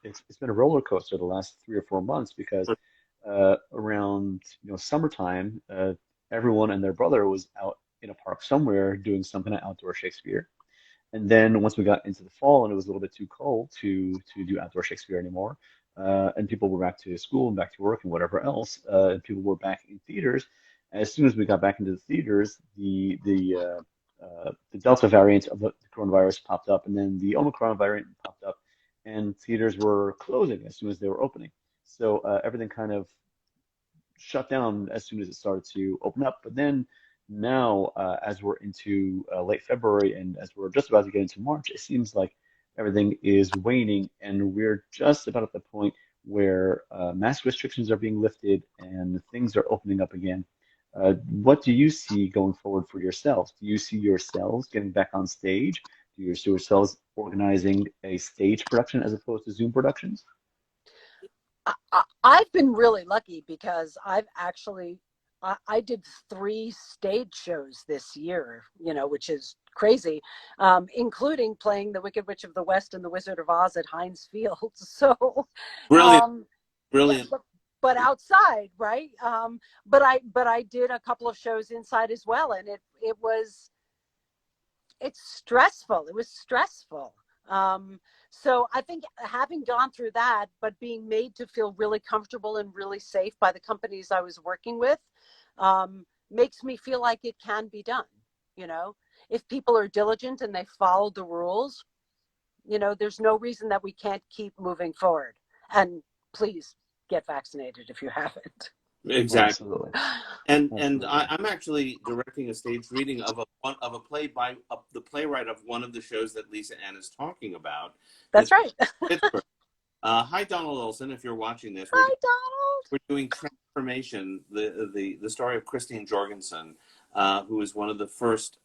[SPEAKER 1] it's been a roller coaster the last 3 or 4 months, because around summertime, everyone and their brother was out in a park somewhere doing some kind of outdoor Shakespeare. And then once we got into the fall and it was a little bit too cold to do outdoor Shakespeare anymore, and people were back to school and back to work and whatever else, and people were back in theaters. As soon as we got back into the theaters, the Delta variant of the coronavirus popped up, and then the Omicron variant popped up, and theaters were closing as soon as they were opening. So everything kind of shut down as soon as it started to open up. But then now, as we're into late February and as we're just about to get into March, it seems like everything is waning, and we're just about at the point where mask restrictions are being lifted and things are opening up again. What do you see going forward for yourselves? Do you see yourselves getting back on stage? Do you see yourselves organizing a stage production as opposed to Zoom productions?
[SPEAKER 3] I've been really lucky because I did 3 stage shows this year, which is crazy, including playing the Wicked Witch of the West and the Wizard of Oz at Heinz Field. So,
[SPEAKER 2] Brilliant.
[SPEAKER 3] yeah, but outside, right? But I did a couple of shows inside as well, and it's stressful. It was stressful. So I think having gone through that, but being made to feel really comfortable and really safe by the companies I was working with, makes me feel like it can be done. If people are diligent and they follow the rules, there's no reason that we can't keep moving forward. And please get vaccinated if you haven't.
[SPEAKER 2] Exactly.
[SPEAKER 1] Absolutely.
[SPEAKER 2] And I'm actually directing a stage reading of a play by the playwright of one of the shows that Lisa Ann is talking about.
[SPEAKER 3] That's right.
[SPEAKER 2] Hi, Donald Olson, if you're watching this.
[SPEAKER 3] Hi, Donald.
[SPEAKER 2] We're doing Transformation, the story of Christine Jorgensen, who is one of the first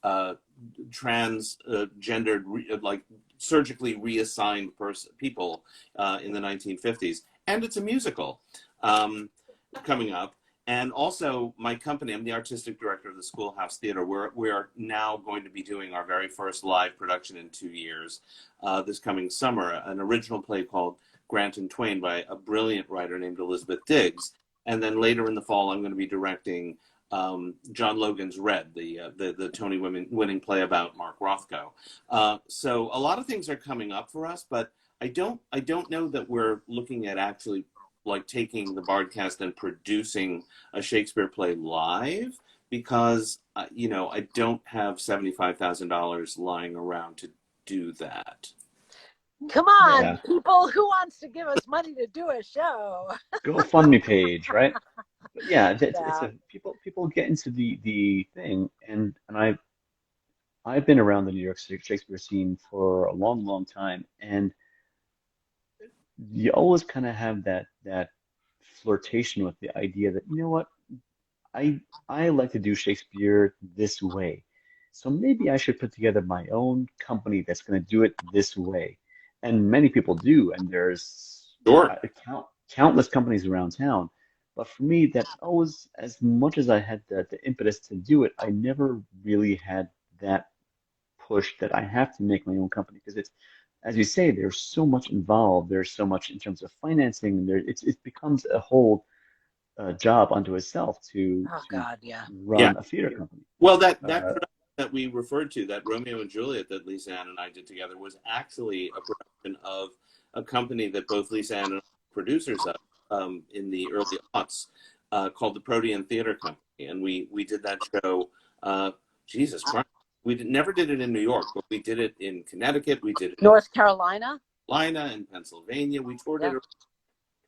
[SPEAKER 2] transgendered, surgically reassigned people in the 1950s. And it's a musical coming up. And also my company, I'm the artistic director of the Schoolhouse Theater. We're now going to be doing our very first live production in 2 years this coming summer, an original play called Grant and Twain by a brilliant writer named Elizabeth Diggs. And then later in the fall, I'm going to be directing John Logan's Red, the Tony winning play about Mark Rothko. So a lot of things are coming up for us, but I don't know that we're looking at actually taking the Bardcast and producing a Shakespeare play live, because I don't have $75,000 lying around to do that.
[SPEAKER 3] Come on, people, who wants to give us money to do a show?
[SPEAKER 1] GoFundMe page, right? But yeah, it's people get into the thing, and I've been around the New York Shakespeare scene for a long, long time, and you always kind of have that flirtation with the idea that, what, I like to do Shakespeare this way, so maybe I should put together my own company that's going to do it this way. And many people do, and there's countless companies around town. But for me, that always, as much as I had the impetus to do it, I never really had that push that I have to make my own company, because it's, as you say, there's so much involved. There's so much in terms of financing. It becomes a whole job unto itself to run a theater company.
[SPEAKER 2] Well, that production that we referred to, that Romeo and Juliet that Lisa Ann and I did together, was actually a production of a company that both Lisa Ann and I were producers of in the early aughts, called the Protean Theater Company, and we did that show. Jesus Christ. We never did it in New York, but we did it in Connecticut. We did it
[SPEAKER 3] North Carolina,
[SPEAKER 2] and Pennsylvania. We toured it.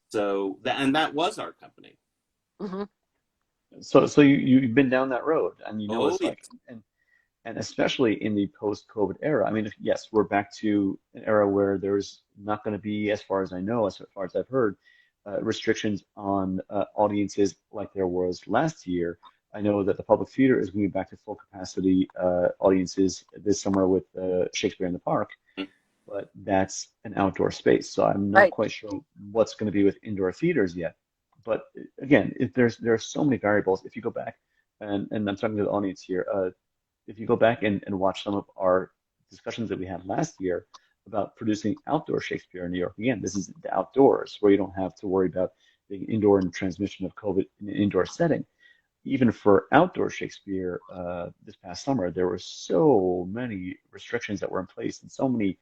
[SPEAKER 2] So that was our company.
[SPEAKER 3] Mm-hmm.
[SPEAKER 1] So you've been down that road, and it's like, and especially in the post-COVID era. I mean, yes, we're back to an era where there's not going to be, as far as I know, as far as I've heard, restrictions on audiences like there was last year. I know that the public theater is moving back to full capacity audiences this summer with Shakespeare in the Park, but that's an outdoor space. So I'm not quite sure what's going to be with indoor theaters yet. But again, there are so many variables. If you go back, and I'm talking to the audience here, if you go back and watch some of our discussions that we had last year about producing outdoor Shakespeare in New York, again, this is the outdoors where you don't have to worry about the indoor and transmission of COVID in an indoor setting. Even for outdoor Shakespeare this past summer, there were so many restrictions that were in place, and so many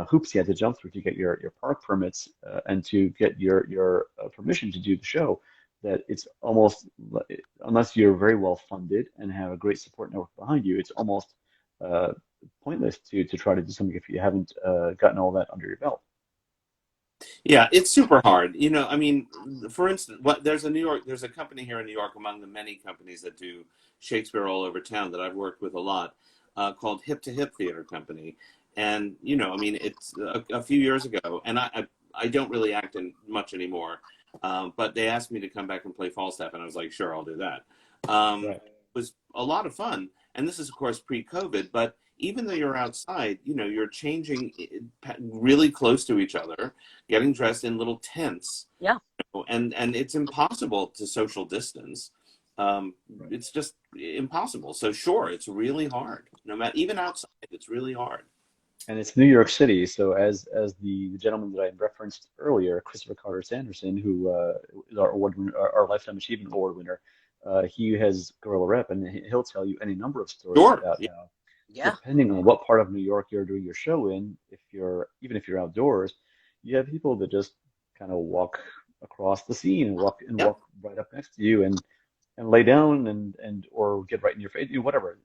[SPEAKER 1] hoops you had to jump through to get your park permits and to get your permission to do the show, that it's almost, unless you're very well funded and have a great support network behind you, it's almost pointless to try to do something if you haven't gotten all that under your belt.
[SPEAKER 2] Yeah, it's super hard. You know, I mean, for instance, there's a company here in New York among the many companies that do Shakespeare all over town that I've worked with a lot, called Hip to Hip Theater Company. And, you know, I mean, it's a few years ago, and I don't really act in much anymore. But they asked me to come back and play Falstaff, and I was like, sure, I'll do that.
[SPEAKER 1] Right.
[SPEAKER 2] It was a lot of fun. And this is, of course, pre-COVID, but even though you're outside, you know, you're changing really close to each other, getting dressed in little tents.
[SPEAKER 3] Yeah.
[SPEAKER 2] And it's impossible to social distance.
[SPEAKER 1] Right.
[SPEAKER 2] It's just impossible. So sure, it's really hard. No matter, even outside, it's really hard.
[SPEAKER 1] And it's New York City, so as the gentleman that I referenced earlier, Christopher Carter Sanderson, who is our award winner, our Lifetime Achievement Award winner, he has Gorilla Rep, and he'll tell you any number of stories
[SPEAKER 2] Sure.
[SPEAKER 1] about
[SPEAKER 2] Yeah.
[SPEAKER 1] how,
[SPEAKER 3] Yeah.
[SPEAKER 1] depending on what part of New York you're doing your show in, even if you're outdoors, you have people that just kind of walk across the scene and
[SPEAKER 2] Yeah.
[SPEAKER 1] walk right up next to you and lay down and or get right in your face, whatever.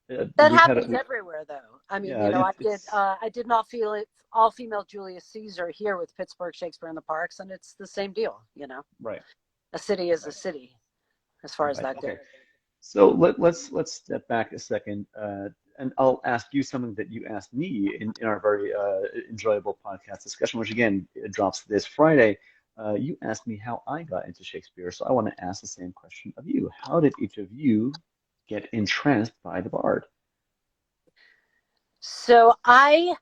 [SPEAKER 3] That
[SPEAKER 1] We've had
[SPEAKER 3] happens
[SPEAKER 1] it.
[SPEAKER 3] everywhere, though. I mean,
[SPEAKER 1] Yeah, it's
[SPEAKER 3] I did not feel it all female Julius Caesar here with Pittsburgh Shakespeare in the Parks, and it's the same deal. You know,
[SPEAKER 1] right.
[SPEAKER 3] a city is a
[SPEAKER 1] Right.
[SPEAKER 3] city as far as
[SPEAKER 1] Right.
[SPEAKER 3] that goes.
[SPEAKER 1] Okay. So let's step back a second, and I'll ask you something that you asked me in our very enjoyable podcast discussion, which again it drops this Friday. You asked me how I got into Shakespeare, so I want to ask the same question of you. How did each of you get entranced by the Bard?
[SPEAKER 3] So I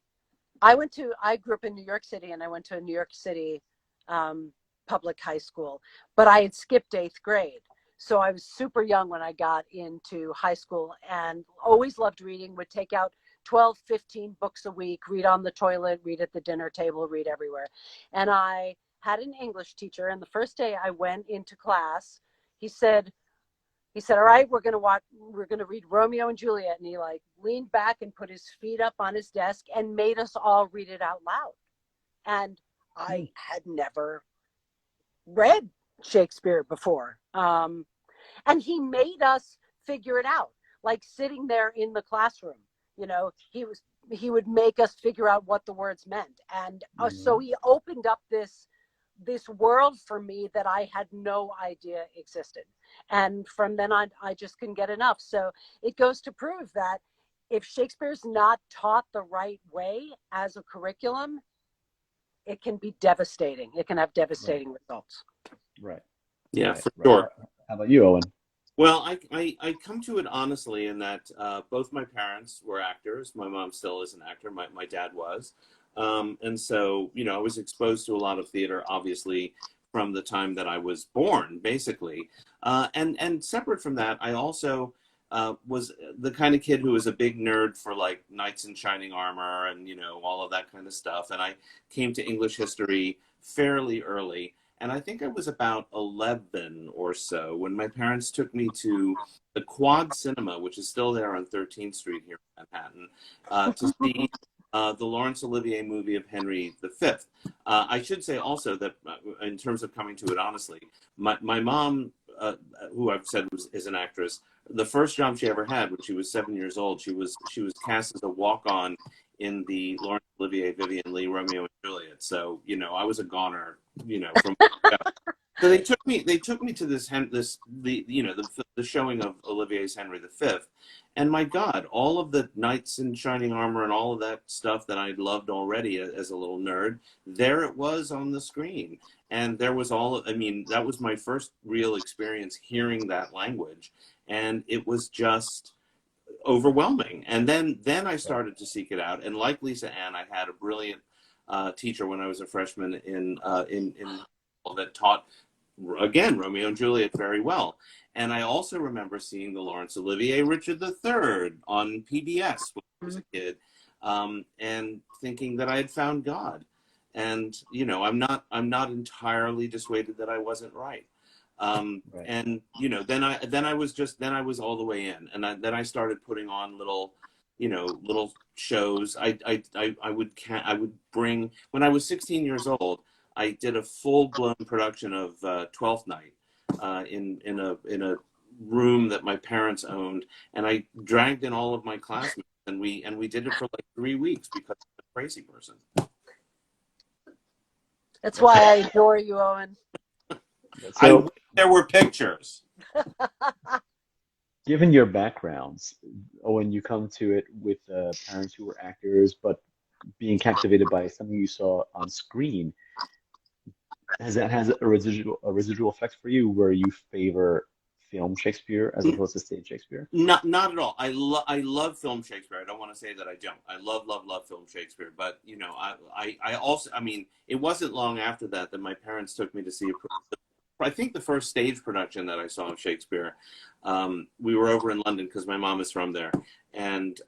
[SPEAKER 3] grew up in New York City, and I went to a New York City public high school, but I had skipped eighth grade. So I was super young when I got into high school and always loved reading, would take out 12, 15 books a week, read on the toilet, read at the dinner table, read everywhere. And I had an English teacher, and the first day I went into class, he said, all right, we're gonna read Romeo and Juliet. And he like leaned back and put his feet up on his desk and made us all read it out loud. And I had never read Shakespeare before. And he made us figure it out, like sitting there in the classroom. You know, he would make us figure out what the words meant. And so he opened up this world for me that I had no idea existed. And from then on, I just couldn't get enough. So it goes to prove that if Shakespeare's not taught the right way as a curriculum, it can be devastating. It can have devastating results.
[SPEAKER 1] Right.
[SPEAKER 2] Yeah,
[SPEAKER 1] Right.
[SPEAKER 2] for
[SPEAKER 1] Right.
[SPEAKER 2] sure.
[SPEAKER 1] How about you, Owen?
[SPEAKER 2] Well, I come to it honestly in that both my parents were actors. My mom still is an actor. My dad was. And so, you know, I was exposed to a lot of theater, obviously, from the time that I was born, basically. And separate from that, I also was the kind of kid who was a big nerd for like knights in shining armor and, you know, all of that kind of stuff. And I came to English history fairly early. And I think I was about 11 or so when my parents took me to the Quad Cinema, which is still there on 13th Street here in Manhattan, to see the Laurence Olivier movie of Henry V. I should say also that in terms of coming to it honestly, my mom, who I've said is an actress, the first job she ever had when she was 7 years old, she was cast as a walk-on in the Laurence Olivier Vivian Leigh Romeo and Juliet. So, you know, I was a goner, you know, from so they took me to the showing of Olivier's Henry V, and my God, all of the knights in shining armor and all of that stuff that I loved already as a little nerd, there it was on the screen. And there was I mean, that was my first real experience hearing that language, and it was just overwhelming. And then I started to seek it out, and like Lisa Ann, I had a brilliant teacher when I was a freshman in that taught again Romeo and Juliet very well. And I also remember seeing the Laurence Olivier Richard III on PBS when I was a kid, and thinking that I had found God. And you know, I'm not entirely dissuaded that I wasn't right.
[SPEAKER 1] Right.
[SPEAKER 2] And you know, then I was all the way in, and then I started putting on little, you know, little shows. I would bring, when I was 16 years old, I did a full blown production of Twelfth Night in a room that my parents owned, and I dragged in all of my classmates, and we did it for like 3 weeks because I'm a crazy person.
[SPEAKER 3] That's why I adore you, Owen.
[SPEAKER 2] I
[SPEAKER 1] So,
[SPEAKER 2] wish there were pictures.
[SPEAKER 1] given your backgrounds, Owen, you come to it with parents who were actors, but being captivated by something you saw on screen. Has a residual effect for you where you favor film Shakespeare as opposed to stage Shakespeare?
[SPEAKER 2] Not at all. I love film Shakespeare. I don't want to say that I don't. I love film Shakespeare. But I also, I mean, it wasn't long after that my parents took me to see I think the first stage production that I saw of Shakespeare. We were over in London because my mom is from there, and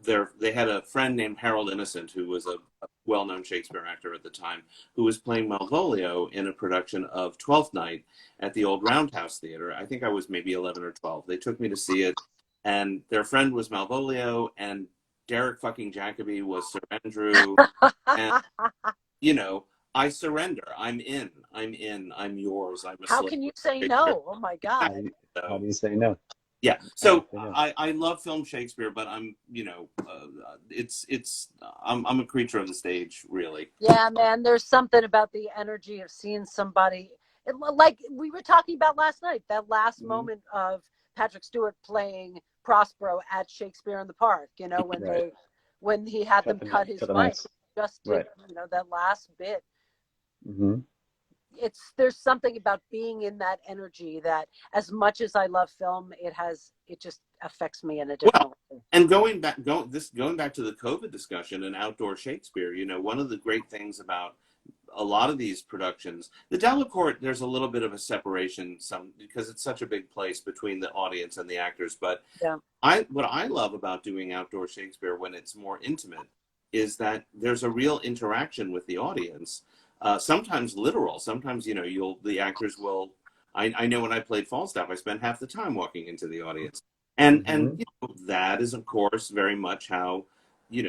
[SPEAKER 2] they had a friend named Harold Innocent who was a well-known Shakespeare actor at the time, who was playing Malvolio in a production of Twelfth Night at the old Roundhouse Theater. I think I was maybe 11 or 12. They took me to see it, and their friend was Malvolio, and Derek fucking Jacobi was Sir Andrew, and I surrender. I'm in. I'm yours. I'm a
[SPEAKER 3] How
[SPEAKER 2] slave.
[SPEAKER 3] can you say no? Oh my God.
[SPEAKER 1] How do you say no?
[SPEAKER 2] Yeah. So
[SPEAKER 1] Yeah.
[SPEAKER 2] I love film Shakespeare, but I'm I'm a creature of the stage, really.
[SPEAKER 3] Yeah, man, there's something about the energy of seeing somebody, like we were talking about last night, that last moment of Patrick Stewart playing Prospero at Shakespeare in the Park, when
[SPEAKER 1] Right.
[SPEAKER 3] when he had them cut his mic, just did,
[SPEAKER 1] Right.
[SPEAKER 3] that last bit.
[SPEAKER 1] Mm-hmm.
[SPEAKER 3] There's something about being in that energy that, as much as I love film, it just affects me in a different way.
[SPEAKER 2] And going back to the COVID discussion and outdoor Shakespeare, one of the great things about a lot of these productions, the Delacorte, there's a little bit of a separation, because it's such a big place between the audience and the actors. But
[SPEAKER 3] yeah.
[SPEAKER 2] What I love about doing outdoor Shakespeare when it's more intimate is that there's a real interaction with the audience. Sometimes literal. Sometimes the actors will. I know when I played Falstaff, I spent half the time walking into the audience, and that is of course very much how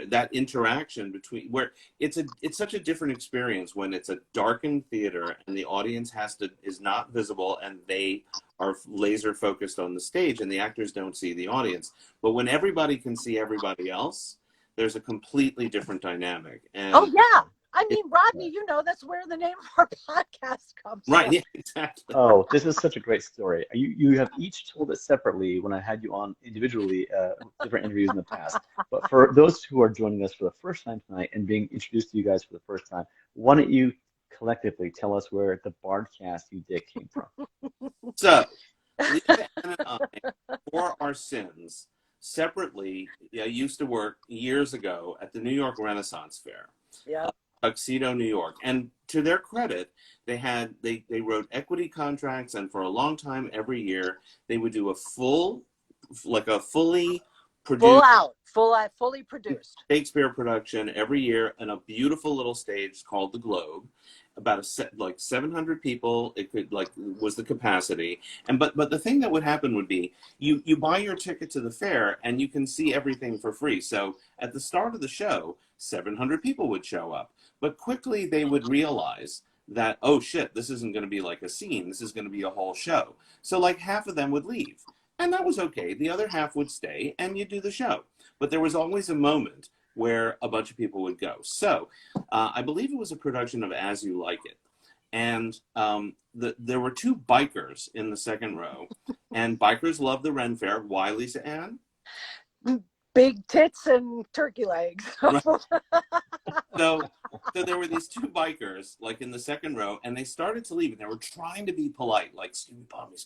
[SPEAKER 2] that interaction between, where it's such a different experience when it's a darkened theater and the audience is not visible and they are laser focused on the stage and the actors don't see the audience. But when everybody can see everybody else, there's a completely different dynamic. And
[SPEAKER 3] oh yeah. I mean, Rodney, that's where the name of our podcast comes from.
[SPEAKER 2] Right, yeah, exactly.
[SPEAKER 1] Oh, this is such a great story. You have each told it separately when I had you on individually, different interviews in the past. But for those who are joining us for the first time tonight and being introduced to you guys for the first time, why don't you collectively tell us where the Bardcast You Dick came from?
[SPEAKER 2] So, Lisa and I, for our sins, separately, used to work years ago at the New York Renaissance Fair.
[SPEAKER 3] Yeah.
[SPEAKER 2] Tuxedo, New York. And to their credit, they wrote equity contracts, and for a long time, every year, they would do a fully produced,
[SPEAKER 3] fully produced
[SPEAKER 2] Shakespeare production every year in a beautiful little stage called the Globe. About 700 people, it could was the capacity. And but the thing that would happen would be you buy your ticket to the fair and you can see everything for free. So at the start of the show, 700 people would show up. But quickly they would realize that, oh shit, this isn't going to be like a scene. This is going to be a whole show. So half of them would leave. And that was okay. The other half would stay and you'd do the show. But there was always a moment where a bunch of people would go. So I believe it was a production of As You Like It. And there were two bikers in the second row. And bikers love the Ren Fair. Why, Lisa Ann?
[SPEAKER 3] Big tits and turkey legs.
[SPEAKER 2] Right. So there were these two bikers in the second row, and they started to leave, and they were trying to be polite, excuse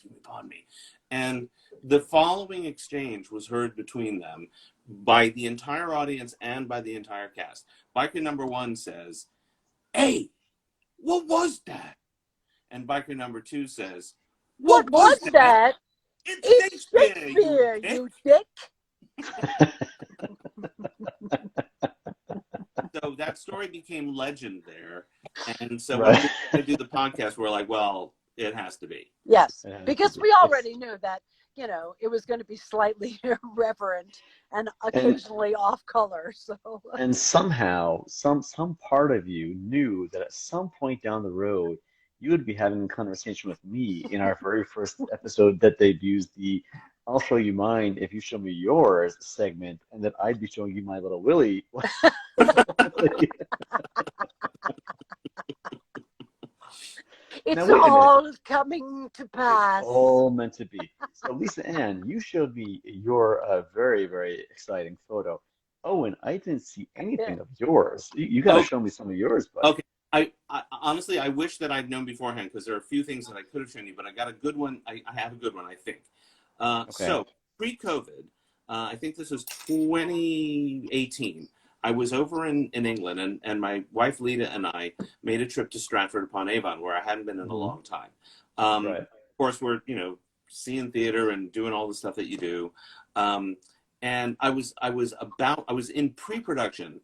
[SPEAKER 2] me, pardon me. And the following exchange was heard between them by the entire audience and by the entire cast. Biker number one says, "Hey, what was that?" And biker number two says,
[SPEAKER 3] What was that?
[SPEAKER 2] It's Shakespeare,
[SPEAKER 3] you dick.
[SPEAKER 2] So that story became legend there. And so
[SPEAKER 1] Right.
[SPEAKER 2] when we do the podcast, we're like, well, it has to be.
[SPEAKER 3] Yes, because we already knew that, it was going to be slightly irreverent and occasionally off color. So.
[SPEAKER 1] And somehow, some part of you knew that at some point down the road, you would be having a conversation with me in our very first episode that debuts the "I'll show you mine if you show me yours" segment, and that I'd be showing you my little Willie.
[SPEAKER 3] It's
[SPEAKER 1] wait a minute.
[SPEAKER 3] all coming to pass.
[SPEAKER 1] It's all meant to be. So, Lisa Ann, you showed me your very, very exciting photo. Owen, I didn't see anything of yours. You got to
[SPEAKER 2] Oh,
[SPEAKER 1] show me some of yours, bud.
[SPEAKER 2] okay. I honestly, I wish that I'd known beforehand because there are a few things that I could have shown you, but I got a good one. I have a good one, I think.
[SPEAKER 1] Okay.
[SPEAKER 2] So pre-COVID, I think this was 2018. I was over in England, and my wife Lita and I made a trip to Stratford upon Avon, where I hadn't been in a long time.
[SPEAKER 1] Right.
[SPEAKER 2] Of course, we're seeing theater and doing all the stuff that you do. And I was in pre-production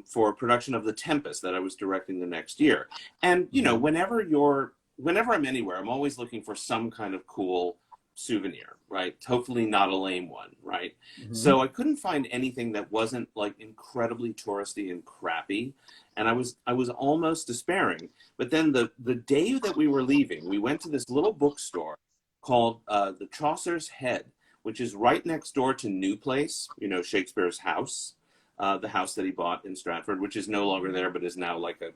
[SPEAKER 2] for production of The Tempest that I was directing the next year. And whenever I'm anywhere, I'm always looking for some kind of cool souvenir, right? Hopefully not a lame one, right? So I couldn't find anything that wasn't like incredibly touristy and crappy, and I was almost despairing. But then the day that we were leaving, we went to this little bookstore called the Chaucer's Head, which is right next door to New Place, Shakespeare's house, the house that he bought in Stratford, which is no longer there, but is now like a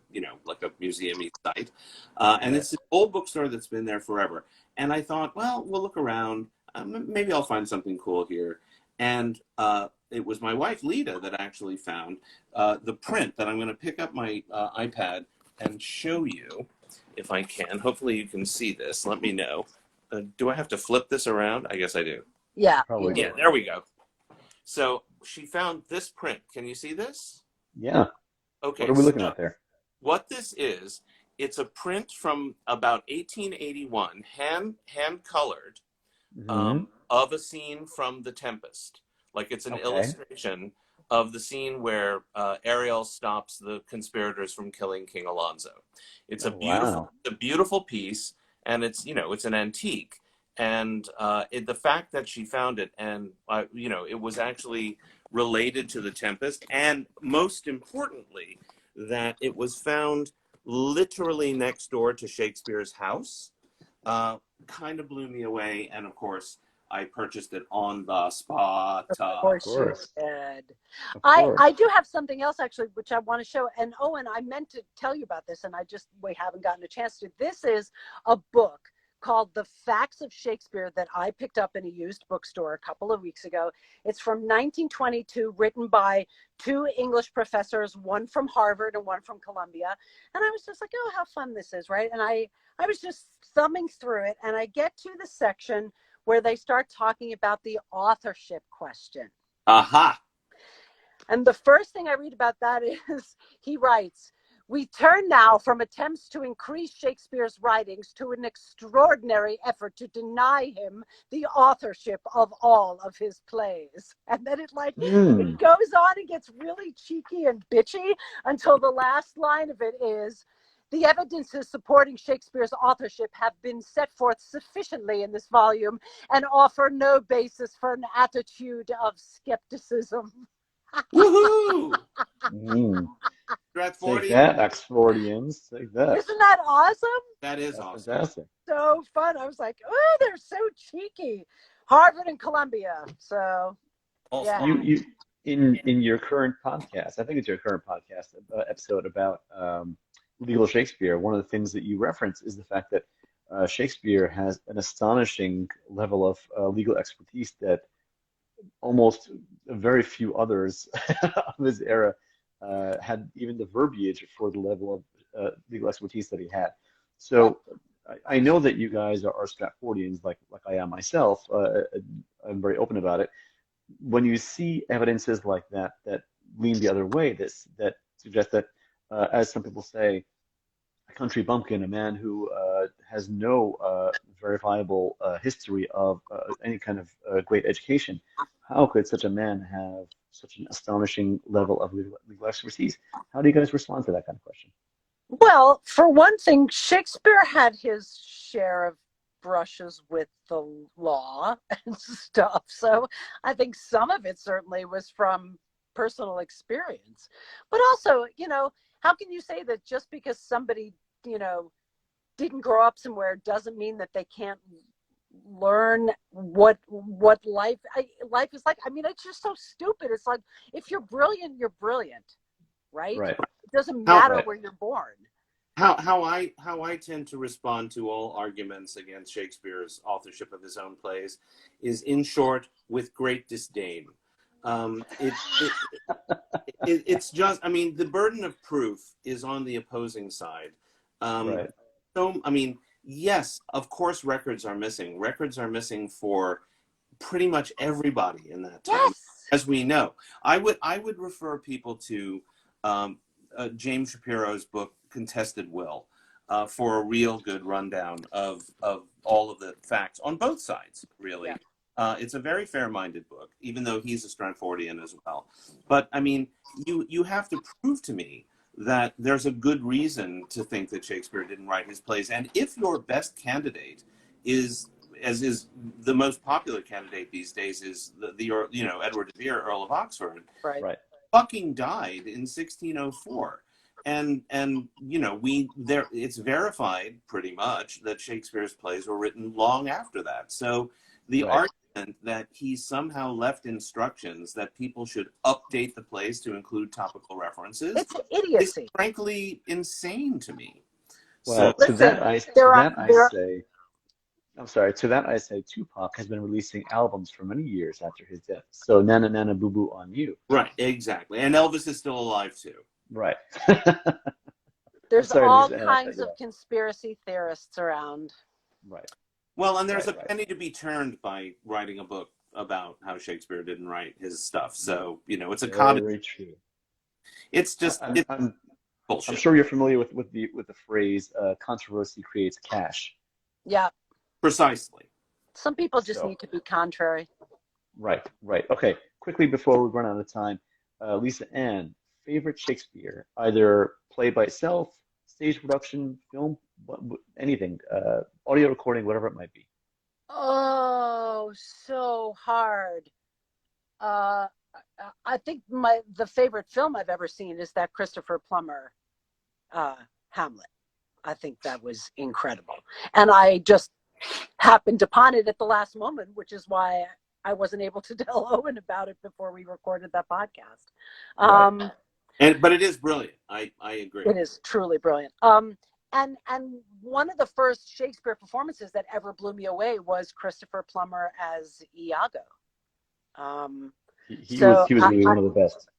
[SPEAKER 2] museum-y site. And it's an old bookstore that's been there forever. And I thought, well, we'll look around. Maybe I'll find something cool here. And it was my wife, Lita, that actually found the print that I'm going to pick up my iPad and show you if I can. Hopefully you can see this. Let me know. Do I have to flip this around? I guess I do.
[SPEAKER 3] Yeah.
[SPEAKER 1] Probably.
[SPEAKER 2] Yeah, there we go. So she found this print. Can you see this?
[SPEAKER 1] Yeah.
[SPEAKER 2] Okay.
[SPEAKER 1] What are we looking at there?
[SPEAKER 2] What this is, it's a print from about 1881, hand colored, of a scene from The Tempest. Like it's an illustration of the scene where Ariel stops the conspirators from killing King Alonso. It's a beautiful piece, and it's an antique. And the fact that she found it, and it was actually related to The Tempest, and most importantly, that it was found literally next door to Shakespeare's house, kind of blew me away. And of course, I purchased it on the spot.
[SPEAKER 3] Of course you did. I do have something else actually, which I want to show. And Owen, I meant to tell you about this, and we haven't gotten a chance to. This is a book called The Facts of Shakespeare that I picked up in a used bookstore a couple of weeks ago. It's from 1922, written by two English professors, one from Harvard and one from Columbia. And I was just like, oh, how fun this is, right? And I was just thumbing through it, and I get to the section where they start talking about the authorship question.
[SPEAKER 2] Aha!
[SPEAKER 3] And the first thing I read about that is, he writes, "We turn now from attempts to increase Shakespeare's writings to an extraordinary effort to deny him the authorship of all of his plays." And then it goes on and gets really cheeky and bitchy until the last line of it is, "The evidences supporting Shakespeare's authorship have been set forth sufficiently in this volume and offer no basis for an attitude of skepticism."
[SPEAKER 2] Woohoo!
[SPEAKER 1] Take that, Oxfordians. Take that.
[SPEAKER 3] Isn't that awesome?
[SPEAKER 2] That is awesome.
[SPEAKER 1] Fantastic.
[SPEAKER 3] So fun. I was like, oh, they're so cheeky. Harvard and Columbia. So, yeah.
[SPEAKER 1] You in your current podcast, I think it's your current podcast episode about legal Shakespeare, one of the things that you reference is the fact that Shakespeare has an astonishing level of legal expertise that almost very few others of his era had even the verbiage for the level of legal expertise that he had. So I know that you guys are Stratfordians, like I am myself. I'm very open about it. When you see evidences like that that lean the other way, that suggest that, as some people say, a country bumpkin, a man who has no verifiable history of any kind of great education, how could such a man have such an astonishing level of legal expertise? How do you guys respond to that kind of question?
[SPEAKER 3] Well, for one thing, Shakespeare had his share of brushes with the law and stuff. So I think some of it certainly was from personal experience. But also, how can you say that just because somebody, didn't grow up somewhere doesn't mean that they can't learn what life is like? I mean, it's just so stupid. It's like, if you're brilliant, you're brilliant, right? It doesn't matter where you're born.
[SPEAKER 2] How I tend to respond to all arguments against Shakespeare's authorship of his own plays is, in short, with great disdain. Um, it, it, it's just, I mean, the burden of proof is on the opposing side. Um,
[SPEAKER 1] Right.
[SPEAKER 2] so, I mean, yes, of course, records are missing. Records are missing for pretty much everybody in that time,
[SPEAKER 3] Yes.
[SPEAKER 2] as we know. I would refer people to um, James Shapiro's book Contested Will for a real good rundown of all of the facts on both sides, really.
[SPEAKER 3] Yeah.
[SPEAKER 2] It's a very fair-minded book, even though he's a Stratfordian as well. But I mean, you have to prove to me that there's a good reason to think that Shakespeare didn't write his plays. And if your best candidate is, as is the most popular candidate these days, is the Edward de Vere, Earl of Oxford,
[SPEAKER 3] Right.
[SPEAKER 1] Right.
[SPEAKER 2] fucking died in 1604. And it's verified pretty much that Shakespeare's plays were written long after that. So the
[SPEAKER 1] Right.
[SPEAKER 2] argument that he somehow left instructions that people should update the plays to include topical references
[SPEAKER 3] It's
[SPEAKER 2] is
[SPEAKER 3] idiocy.
[SPEAKER 2] frankly insane to me.
[SPEAKER 1] Well,
[SPEAKER 2] So
[SPEAKER 1] to
[SPEAKER 3] Listen,
[SPEAKER 1] that I say, I'm sorry. To that I say, Tupac has been releasing albums for many years after his death. So Nana Nana Boo Boo on you.
[SPEAKER 2] right, exactly. And Elvis is still alive too.
[SPEAKER 1] Right.
[SPEAKER 3] There's
[SPEAKER 1] sorry,
[SPEAKER 3] all
[SPEAKER 1] Lisa,
[SPEAKER 3] kinds
[SPEAKER 1] yeah.
[SPEAKER 3] of conspiracy theorists around.
[SPEAKER 1] Right.
[SPEAKER 2] Well, and there's
[SPEAKER 1] Right,
[SPEAKER 2] a
[SPEAKER 1] right.
[SPEAKER 2] penny to be turned by writing a book about how Shakespeare didn't write his stuff. So, it's a common.
[SPEAKER 1] Very true.
[SPEAKER 2] It's just
[SPEAKER 1] I'm,
[SPEAKER 2] it's
[SPEAKER 1] I'm,
[SPEAKER 2] bullshit.
[SPEAKER 1] I'm sure you're familiar with the phrase controversy creates cash.
[SPEAKER 3] Yeah.
[SPEAKER 2] Precisely.
[SPEAKER 3] Some people just
[SPEAKER 1] So-
[SPEAKER 3] need to be contrary.
[SPEAKER 1] Right. Okay. Quickly before we run out of time, Lisa Ann, favorite Shakespeare, either play by itself, stage production, film, anything, audio recording, whatever it might be.
[SPEAKER 3] Oh, so hard. I think the favorite film I've ever seen is that Christopher Plummer Hamlet. I think that was incredible. And I just happened upon it at the last moment, which is why I wasn't able to tell Owen about it before we recorded that podcast.
[SPEAKER 2] But it is brilliant. I agree.
[SPEAKER 3] It is truly brilliant. And one of the first Shakespeare performances that ever blew me away was Christopher Plummer as Iago.
[SPEAKER 1] He was really one of the best.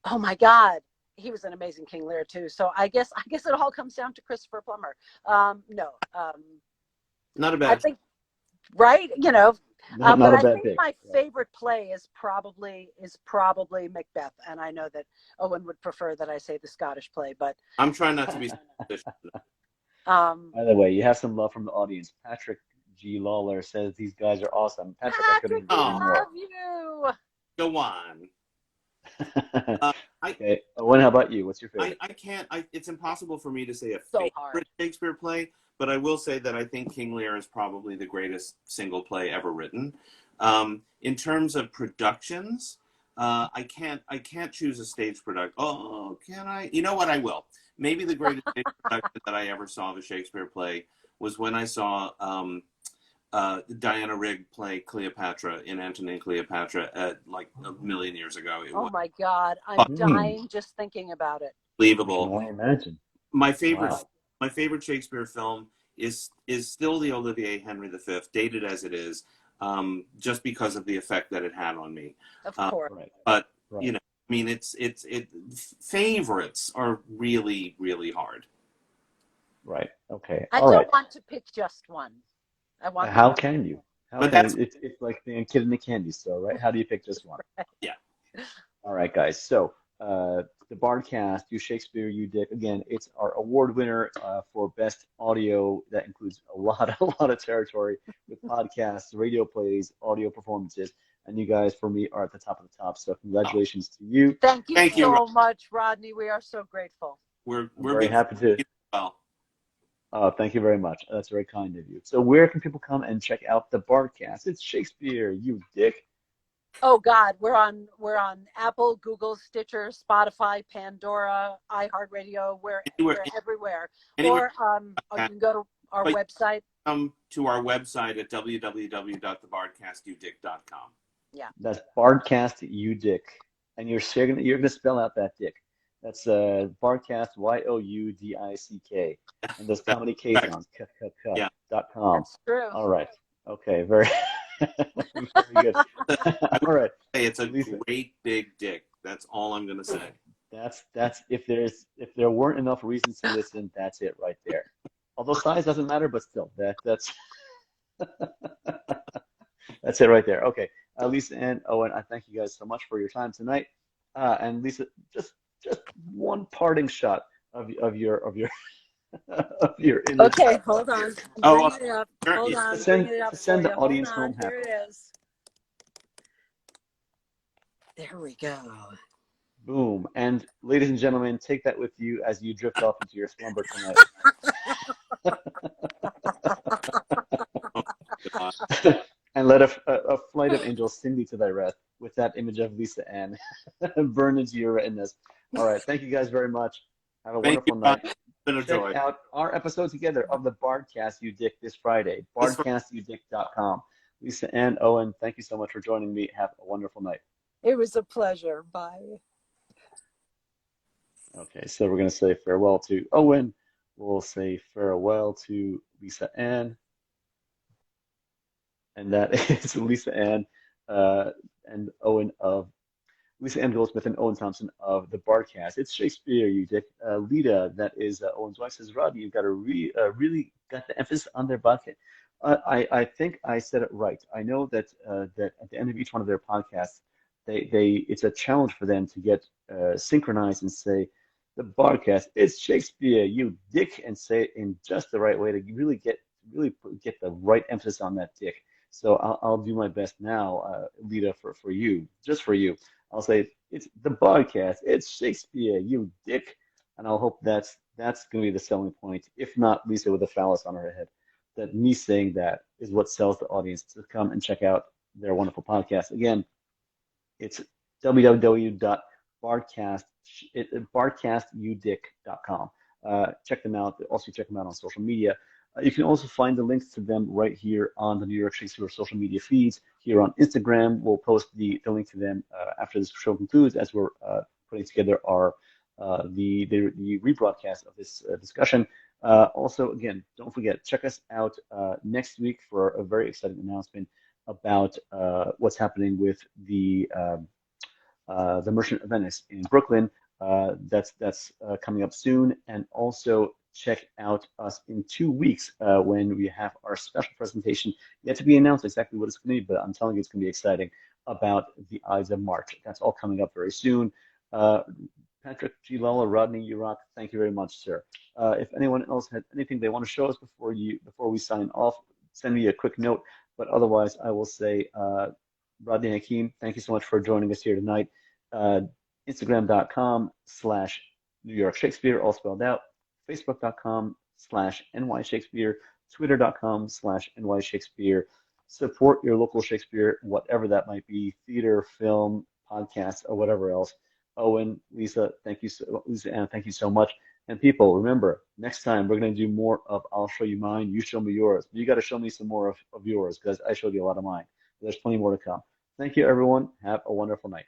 [SPEAKER 3] Oh my God, he was an amazing King Lear too. So I guess it all comes down to Christopher Plummer.
[SPEAKER 2] Not a bad.
[SPEAKER 3] I think, right?
[SPEAKER 1] Not
[SPEAKER 3] but
[SPEAKER 1] a
[SPEAKER 3] I
[SPEAKER 1] bad
[SPEAKER 3] think
[SPEAKER 1] pick.
[SPEAKER 3] my favorite play is probably Macbeth, and I know that Owen would prefer that I say the Scottish play, but
[SPEAKER 2] I'm trying not to be suspicious.
[SPEAKER 1] By the way, you have some love from the audience. Patrick G. Lawler says these guys are awesome. Patrick, I couldn't
[SPEAKER 3] Patrick,
[SPEAKER 1] agree
[SPEAKER 3] we
[SPEAKER 1] more.
[SPEAKER 3] love you.
[SPEAKER 2] Go on.
[SPEAKER 1] Okay, Owen, how about you? What's your favorite?
[SPEAKER 2] I can't. It's impossible for me to say a
[SPEAKER 3] So
[SPEAKER 2] favorite
[SPEAKER 3] hard.
[SPEAKER 2] Shakespeare play, but I will say that I think King Lear is probably the greatest single play ever written. In terms of productions, I can't choose a stage production. Oh, can I? You know what? I will. Maybe the greatest stage production that I ever saw of a Shakespeare play was when I saw Diana Rigg play Cleopatra in Antony and Cleopatra like a million years ago. It
[SPEAKER 3] Oh
[SPEAKER 2] was
[SPEAKER 3] my God, I'm dying just thinking about it.
[SPEAKER 2] unbelievable.
[SPEAKER 1] I can only imagine.
[SPEAKER 2] My favorite
[SPEAKER 1] Wow.
[SPEAKER 2] my favorite Shakespeare film is still the Olivier Henry V, dated as it is, just because of the effect that it had on me.
[SPEAKER 3] Of course.
[SPEAKER 1] Right.
[SPEAKER 2] But
[SPEAKER 1] Right.
[SPEAKER 2] I mean, favorites are really, really hard.
[SPEAKER 1] Right. Okay.
[SPEAKER 3] I
[SPEAKER 1] All
[SPEAKER 3] don't
[SPEAKER 1] right.
[SPEAKER 3] want to pick just one. I want.
[SPEAKER 1] How can you?
[SPEAKER 2] But that's-
[SPEAKER 1] It's like the kid in the candy store, right? How do you pick just one?
[SPEAKER 2] Yeah.
[SPEAKER 1] All right, guys. So the Bardcast, You Shakespeare You Dick. Again, it's our award winner for best audio. That includes a lot of territory with podcasts, radio plays, audio performances, and you guys, for me, are at the top of the top. So congratulations to you.
[SPEAKER 3] Thank you
[SPEAKER 2] Thank you,
[SPEAKER 3] so much, Rodney. We are so grateful.
[SPEAKER 2] We're
[SPEAKER 1] Very happy to.
[SPEAKER 2] well.
[SPEAKER 1] Thank you very much. That's very kind of you. So where can people come and check out the Bardcast? It's Shakespeare, You Dick.
[SPEAKER 3] Oh God, we're on Apple, Google, Stitcher, Spotify, Pandora, iHeartRadio. We're everywhere.
[SPEAKER 2] Anywhere.
[SPEAKER 3] Or you can go to our website.
[SPEAKER 2] Come to our website at www.thebardcastyoudick.com.
[SPEAKER 3] Yeah.
[SPEAKER 1] That's Bardcast You Dick, and you're gonna spell out that dick. That's Bardcast, YOUDICK. And those comedy
[SPEAKER 2] Correct.
[SPEAKER 1] caissons,
[SPEAKER 2] Yeah.
[SPEAKER 1] .com.
[SPEAKER 3] That's true.
[SPEAKER 1] All right. Okay, very, very good.
[SPEAKER 2] I
[SPEAKER 1] All
[SPEAKER 2] would
[SPEAKER 1] right.
[SPEAKER 2] say it's a
[SPEAKER 1] Lisa,
[SPEAKER 2] great big dick. That's all I'm going to say.
[SPEAKER 1] that's if there weren't enough reasons to listen, that's it right there. Although size doesn't matter, but still, that's that's it right there. Okay, Lisa and Owen, I thank you guys so much for your time tonight. And Lisa, just one parting shot of your of your image
[SPEAKER 3] Okay, hold on. I'm
[SPEAKER 2] Oh,
[SPEAKER 3] bringing it up.
[SPEAKER 2] sure.
[SPEAKER 3] Hold
[SPEAKER 2] Yeah.
[SPEAKER 3] on,
[SPEAKER 1] to
[SPEAKER 3] I'm bringing it up
[SPEAKER 1] to
[SPEAKER 3] for
[SPEAKER 1] send
[SPEAKER 3] you.
[SPEAKER 1] the
[SPEAKER 3] Hold
[SPEAKER 1] audience
[SPEAKER 3] on,
[SPEAKER 1] home
[SPEAKER 3] here
[SPEAKER 1] happy.
[SPEAKER 3] it is. There we go.
[SPEAKER 1] Boom. And ladies and gentlemen, take that with you as you drift off into your slumber tonight.
[SPEAKER 2] Oh, God.
[SPEAKER 1] And let a flight of angels sing thee to thy rest with that image of Lisa Ann burn into your retinas. All right. Thank you guys very much. Have a
[SPEAKER 2] Thank you,
[SPEAKER 1] wonderful
[SPEAKER 2] Bob.
[SPEAKER 1] night.
[SPEAKER 2] It's been a
[SPEAKER 1] Check
[SPEAKER 2] joy.
[SPEAKER 1] out our episode together of the Bardcast You Dick this Friday, bardcastyoudick.com. Lisa and Owen, thank you so much for joining me. Have a wonderful night.
[SPEAKER 3] It was a pleasure. Bye.
[SPEAKER 1] Okay, so we're going to say farewell to Owen. We'll say farewell to Lisa Ann. And that is Lisa Ann and Owen of Lisa Ann Goldsmith and Owen Thompson of the Bardcast. It's Shakespeare, you dick. Lita, that is Owen's wife, says, Rodney, you've got really got the emphasis on their podcast. I think I said it right. I know that that at the end of each one of their podcasts, they it's a challenge for them to get synchronized and say, the Bardcast, it's Shakespeare, you dick, and say it in just the right way to really get the right emphasis on that dick. So I'll do my best now, Lita, for you, just for you. I'll say it's the podcast. It's Shakespeare, you dick, and I'll hope that's going to be the selling point. If not, Lisa with a phallus on her head, that me saying that is what sells the audience to come and check out their wonderful podcast. Again, it's www.bardcastyoudick.com. Check them out. Also, check them out on social media. You can also find the links to them right here on the New York Shakespeare social media feeds. Here on Instagram, we'll post the link to them after this show concludes, as we're putting together our the rebroadcast of this discussion. Also, again, don't forget, check us out next week for a very exciting announcement about what's happening with the Merchant of Venice in Brooklyn. That's coming up soon. And also check out us in 2 weeks when we have our special presentation, yet to be announced exactly what it's going to be, but I'm telling you it's going to be exciting, about the Ides of March. That's all coming up very soon. Patrick G. Lala, Rodney, you rock. Thank you very much, sir. If anyone else had anything they want to show us before we sign off, send me a quick note. But otherwise, I will say, Rodney Hakeem, thank you so much for joining us here tonight. Instagram.com/New York Shakespeare, all spelled out. Facebook.com/NY Shakespeare. Twitter.com/NY Shakespeare. Support your local Shakespeare, whatever that might be, theater, film, podcast, or whatever else. Owen, Lisa, Lisa Ann, thank you so much. And people, remember, next time we're going to do more of I'll show you mine, you show me yours. You got to show me some more of yours because I showed you a lot of mine. There's plenty more to come. Thank you, everyone. Have a wonderful night.